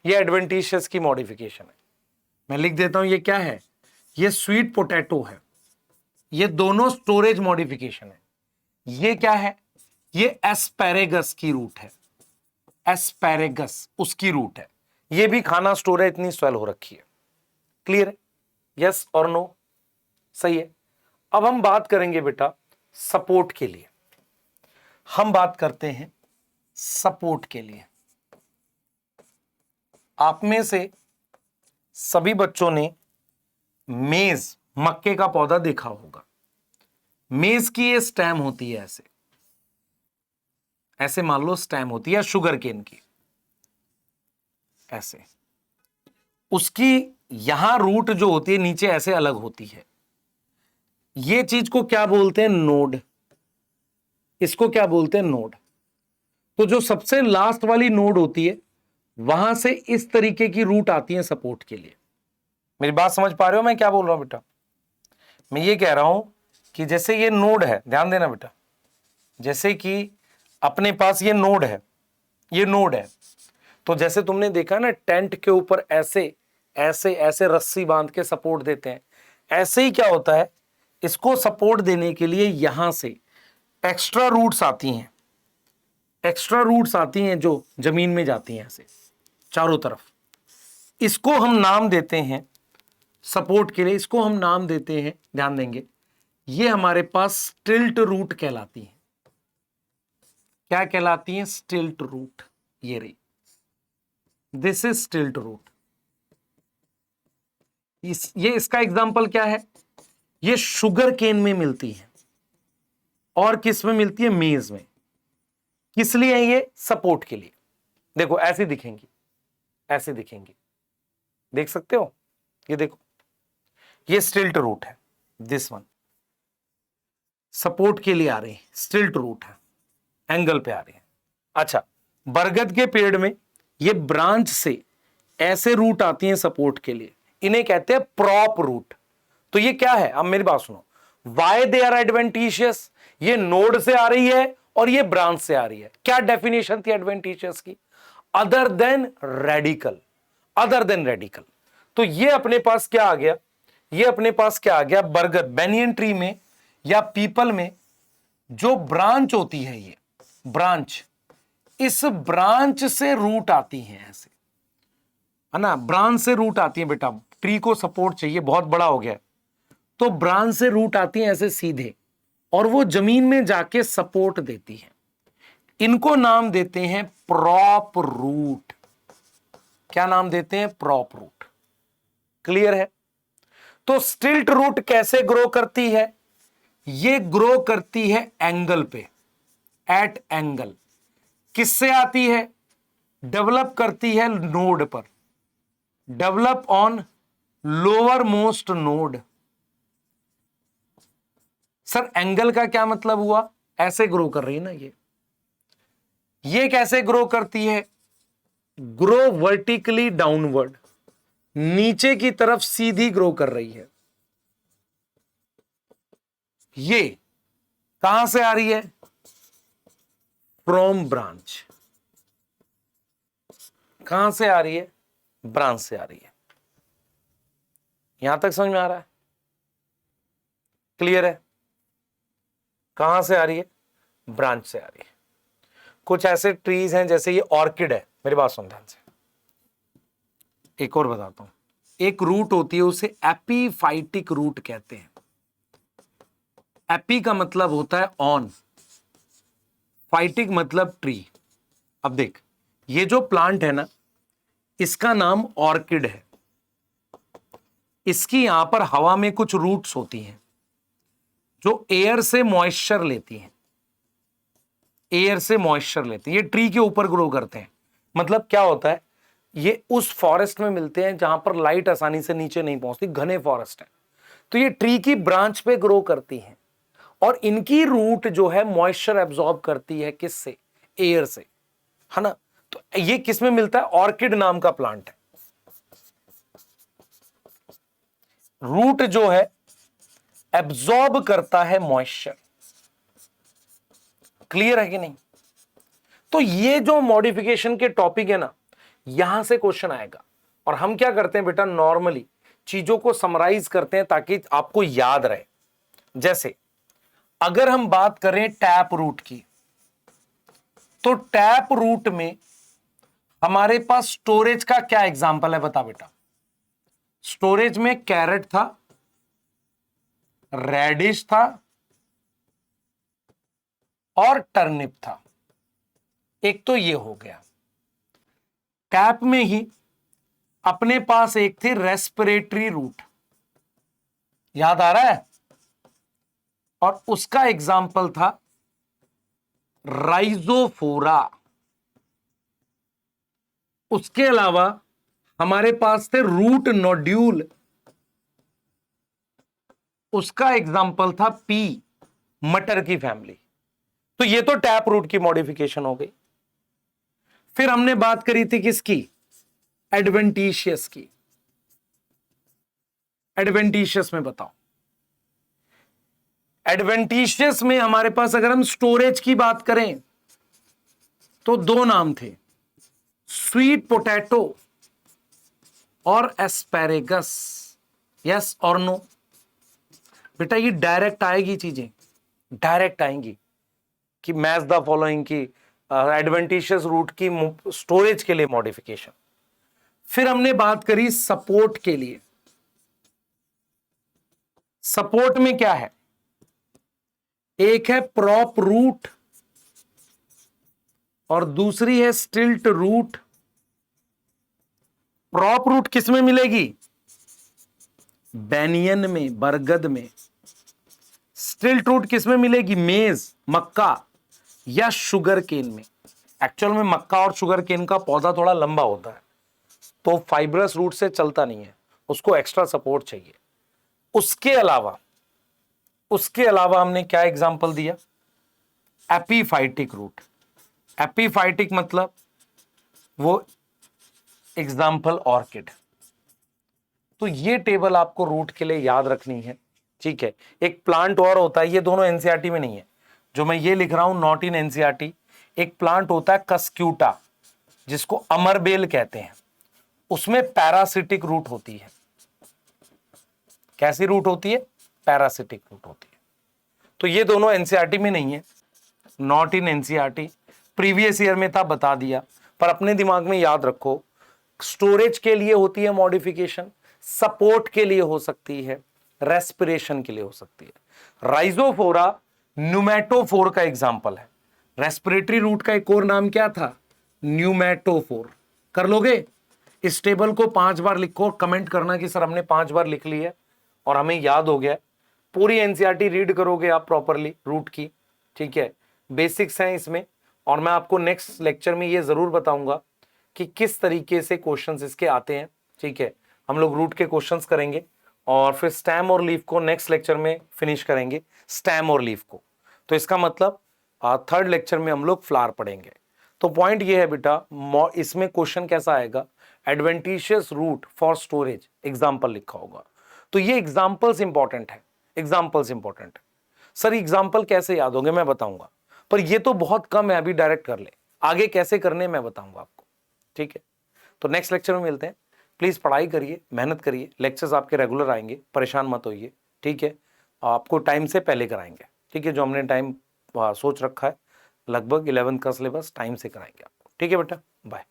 ये एडवेंटिशियस की मॉडिफिकेशन है। मैं लिख देता हूं ये क्या है, ये स्वीट पोटैटो है। ये दोनों स्टोरेज मॉडिफिकेशन है। ये क्या है, ये एस्पैरेगस की रूट है। एस्पैरेगस उसकी रूट है। ये भी खाना स्टोर है, इतनी स्वेल हो रखी है। क्लियर है? यस और नो? सही है। अब हम बात करेंगे बेटा सपोर्ट के लिए। हम बात करते हैं सपोर्ट के लिए। आप में से सभी बच्चों ने मेज, मक्के का पौधा देखा होगा। मेज की ये स्टेम होती है, ऐसे ऐसे मान लो स्टेम होती है, शुगर केन की ऐसे। उसकी यहां रूट जो होती है नीचे ऐसे अलग होती है। ये चीज को क्या बोलते हैं, नोड। इसको क्या बोलते हैं, नोड। तो जो सबसे लास्ट वाली नोड होती है, वहां से इस तरीके की रूट आती है सपोर्ट के लिए। मेरी बात समझ पा रहे हो मैं क्या बोल रहा हूं बेटा? मैं ये कह रहा हूं कि जैसे ये नोड है, ध्यान देना बेटा, जैसे कि अपने पास ये नोड है, ये नोड है, तो जैसे तुमने देखा ना टेंट के ऊपर ऐसे ऐसे ऐसे रस्सी बांध के सपोर्ट देते हैं, ऐसे ही क्या होता है, इसको सपोर्ट देने के लिए यहां से एक्स्ट्रा रूट्स आती हैं। एक्स्ट्रा रूट्स आती हैं जो जमीन में जाती हैं ऐसे चारों तरफ। इसको हम नाम देते हैं सपोर्ट के लिए, इसको हम नाम देते हैं, ध्यान देंगे, ये हमारे पास स्टिल्ट रूट कहलाती है। क्या कहलाती है, स्टिल्ट रूट। ये रही, दिस इज स्टिल्ट रूट। ये इसका एग्जांपल क्या है, ये शुगर केन में मिलती है और किस में मिलती है, मेज में। किस लिए है ये, सपोर्ट के लिए। देखो ऐसी दिखेंगी, ऐसे दिखेंगी, देख सकते हो, ये देखो, ये स्टिल्ट रूट है, दिस वन सपोर्ट के लिए आ रही है, स्टिल्ट रूट है, एंगल पे आ रही है। अच्छा, बरगद के पेड़ में ये ब्रांच से ऐसे रूट आती हैं सपोर्ट के लिए, इन्हें कहते हैं प्रॉप रूट। तो ये क्या है, अब मेरी बात सुनो, वाई दे आर एडवेंटिशियस, ये नोड से आ रही है और ये ब्रांच से आ रही है। क्या डेफिनेशन थी एडवेंटिशियस की, other than radical, other than radical. तो ये अपने पास क्या आ गया, ये अपने पास क्या आ गया, बरगद बैनियन ट्री में या पीपल में जो ब्रांच होती है, ये ब्रांच, इस ब्रांच से रूट आती है ऐसे, है ना, ब्रांच से रूट आती है बेटा। ट्री को सपोर्ट चाहिए, बहुत बड़ा हो गया, तो ब्रांच से रूट आती है ऐसे सीधे, और वो जमीन में जाके सपोर्ट देती है। इनको नाम देते हैं प्रॉप रूट। क्या नाम देते हैं, प्रॉप रूट। क्लियर है? तो स्टिल्ट रूट कैसे ग्रो करती है, ये ग्रो करती है एंगल पे, एट एंगल। किससे आती है, डेवलप करती है नोड पर, develop on lower most node. Sir angle का क्या मतलब हुआ, ऐसे ग्रो कर रही है ना ये कैसे ग्रो करती है, ग्रो वर्टिकली डाउनवर्ड, नीचे की तरफ सीधी ग्रो कर रही है। ये कहां से आ रही है, फ्रॉम ब्रांच। कहां से आ रही है, ब्रांच से आ रही है। यहां तक समझ में आ रहा है, क्लियर है? कहां से आ रही है, ब्रांच से आ रही है। कुछ ऐसे ट्रीज हैं, जैसे ये ऑर्किड है, मेरी बात सुन ध्यान से, एक और बताता हूं। एक रूट होती है, उसे एपीफाइटिक रूट कहते हैं। एपी का मतलब होता है ऑन, फाइटिक मतलब ट्री। अब देख, ये जो प्लांट है ना, इसका नाम ऑर्किड है। इसकी यहां पर हवा में कुछ रूट्स होती हैं जो एयर से मॉइस्चर लेती हैं, एयर से मॉइस्चर लेते हैं। ये ट्री के ऊपर ग्रो करते हैं। मतलब क्या होता है, ये उस फॉरेस्ट में मिलते हैं जहां पर लाइट आसानी से नीचे नहीं पहुंचती, घने फॉरेस्ट है, तो ये ट्री की ब्रांच पे ग्रो करती हैं, और इनकी रूट जो है मॉइस्चर एब्जॉर्ब करती है, किससे, एयर से, है ना। तो ये किस में मिलता है, ऑर्किड नाम का प्लांट है। रूट जो है एब्जॉर्ब करता है मॉइस्चर। क्लियर है कि नहीं? तो ये जो मॉडिफिकेशन के टॉपिक है ना, यहां से क्वेश्चन आएगा। और हम क्या करते हैं बेटा, नॉर्मली चीजों को समराइज करते हैं ताकि आपको याद रहे। जैसे अगर हम बात करें टैप रूट की, तो टैप रूट में हमारे पास स्टोरेज का क्या एग्जांपल है, बता बेटा। स्टोरेज में कैरेट था, रेडिश था और टर्निप था। एक तो ये हो गया। कैप में ही अपने पास एक थी रेस्पिरेटरी रूट, याद आ रहा है, और उसका एग्जाम्पल था राइजोफोरा। उसके अलावा हमारे पास थे रूट नोड्यूल, उसका एग्जाम्पल था पी, मटर की फैमिली। तो ये तो टैप रूट की मॉडिफिकेशन हो गई। फिर हमने बात करी थी किसकी, एडवेंटिशियस की। एडवेंटिशियस में बताओ, एडवेंटिशियस में हमारे पास अगर हम स्टोरेज की बात करें तो दो नाम थे, स्वीट पोटैटो और एस्पेरेगस। यस और नो? बेटा ये डायरेक्ट आएगी, चीजें डायरेक्ट आएंगी कि मैच द फॉलोइंग की एडवेंटिशियस रूट की स्टोरेज के लिए मॉडिफिकेशन। फिर हमने बात करी सपोर्ट के लिए। सपोर्ट में क्या है, एक है प्रॉप रूट और दूसरी है स्टिल्ट रूट। प्रॉप रूट किस में मिलेगी, बैनियन में, बरगद में। स्टिल्ट रूट किस में मिलेगी, मेज, मक्का या शुगर केन में। एक्चुअल में मक्का और शुगर केन का पौधा थोड़ा लंबा होता है, तो फाइब्रस रूट से चलता नहीं है, उसको एक्स्ट्रा सपोर्ट चाहिए। उसके अलावा हमने क्या एग्जांपल दिया, एपीफाइटिक रूट। एपीफाइटिक मतलब वो एग्जाम्पल ऑर्किड। तो ये टेबल आपको रूट के लिए याद रखनी है, ठीक है। एक प्लांट और होता है, ये दोनों एनसीईआरटी में नहीं है, जो मैं ये लिख रहा हूं नॉट इन एनसीईआरटी। एक प्लांट होता है कस्क्यूटा, जिसको अमरबेल कहते हैं, उसमें पैरासिटिक रूट होती है। कैसी रूट होती है, पैरासिटिक रूट होती है। तो ये दोनों एनसीईआरटी में नहीं है, not in NCERT. Previous year में था, बता दिया, पर अपने दिमाग में याद रखो, स्टोरेज के लिए होती है मॉडिफिकेशन, सपोर्ट के लिए हो सकती है, रेस्पिरेशन के लिए हो सकती है। राइजोफोरा न्यूमेटोफोर का एग्जाम्पल है। रेस्पिरेटरी रूट का एक और नाम क्या था, न्यूमेटोफोर। कर लोगे? इस टेबल को 5 बार लिखो, कमेंट करना कि सर हमने 5 बार लिख ली है और हमें याद हो गया। पूरी एनसीईआरटी रीड करोगे आप प्रॉपरली रूट की, ठीक है। बेसिक्स हैं इसमें, और मैं आपको नेक्स्ट लेक्चर में ये जरूर बताऊंगा कि किस तरीके से क्वेश्चंस इसके आते हैं, ठीक है। हम लोग रूट के क्वेश्चंस करेंगे और फिर स्टेम और लीफ को नेक्स्ट लेक्चर में फिनिश करेंगे, स्टेम और लीफ को। तो इसका मतलब थर्ड लेक्चर में हम लोग फ्लावर पढ़ेंगे। तो पॉइंट ये है बेटा, इसमें क्वेश्चन कैसा आएगा, adventitious root for storage, example लिखा होगा। तो ये एग्जाम्पल्स इंपॉर्टेंट है, एग्जाम्पल्स इंपॉर्टेंट है। सर एग्जाम्पल कैसे याद होंगे, मैं बताऊंगा, पर ये तो बहुत कम है, अभी डायरेक्ट कर ले। आगे कैसे करने मैं बताऊंगा आपको, ठीक है। तो नेक्स्ट लेक्चर में मिलते हैं। प्लीज पढ़ाई करिए, मेहनत करिए, लेक्चर्स आपके रेगुलर आएंगे, परेशान मत होइए, ठीक है। आपको टाइम से पहले कराएंगे, ठीक है। जो हमने टाइम सोच रखा है, लगभग 11th का सिलेबस टाइम से कराएंगे आपको, ठीक है बेटा। बाय।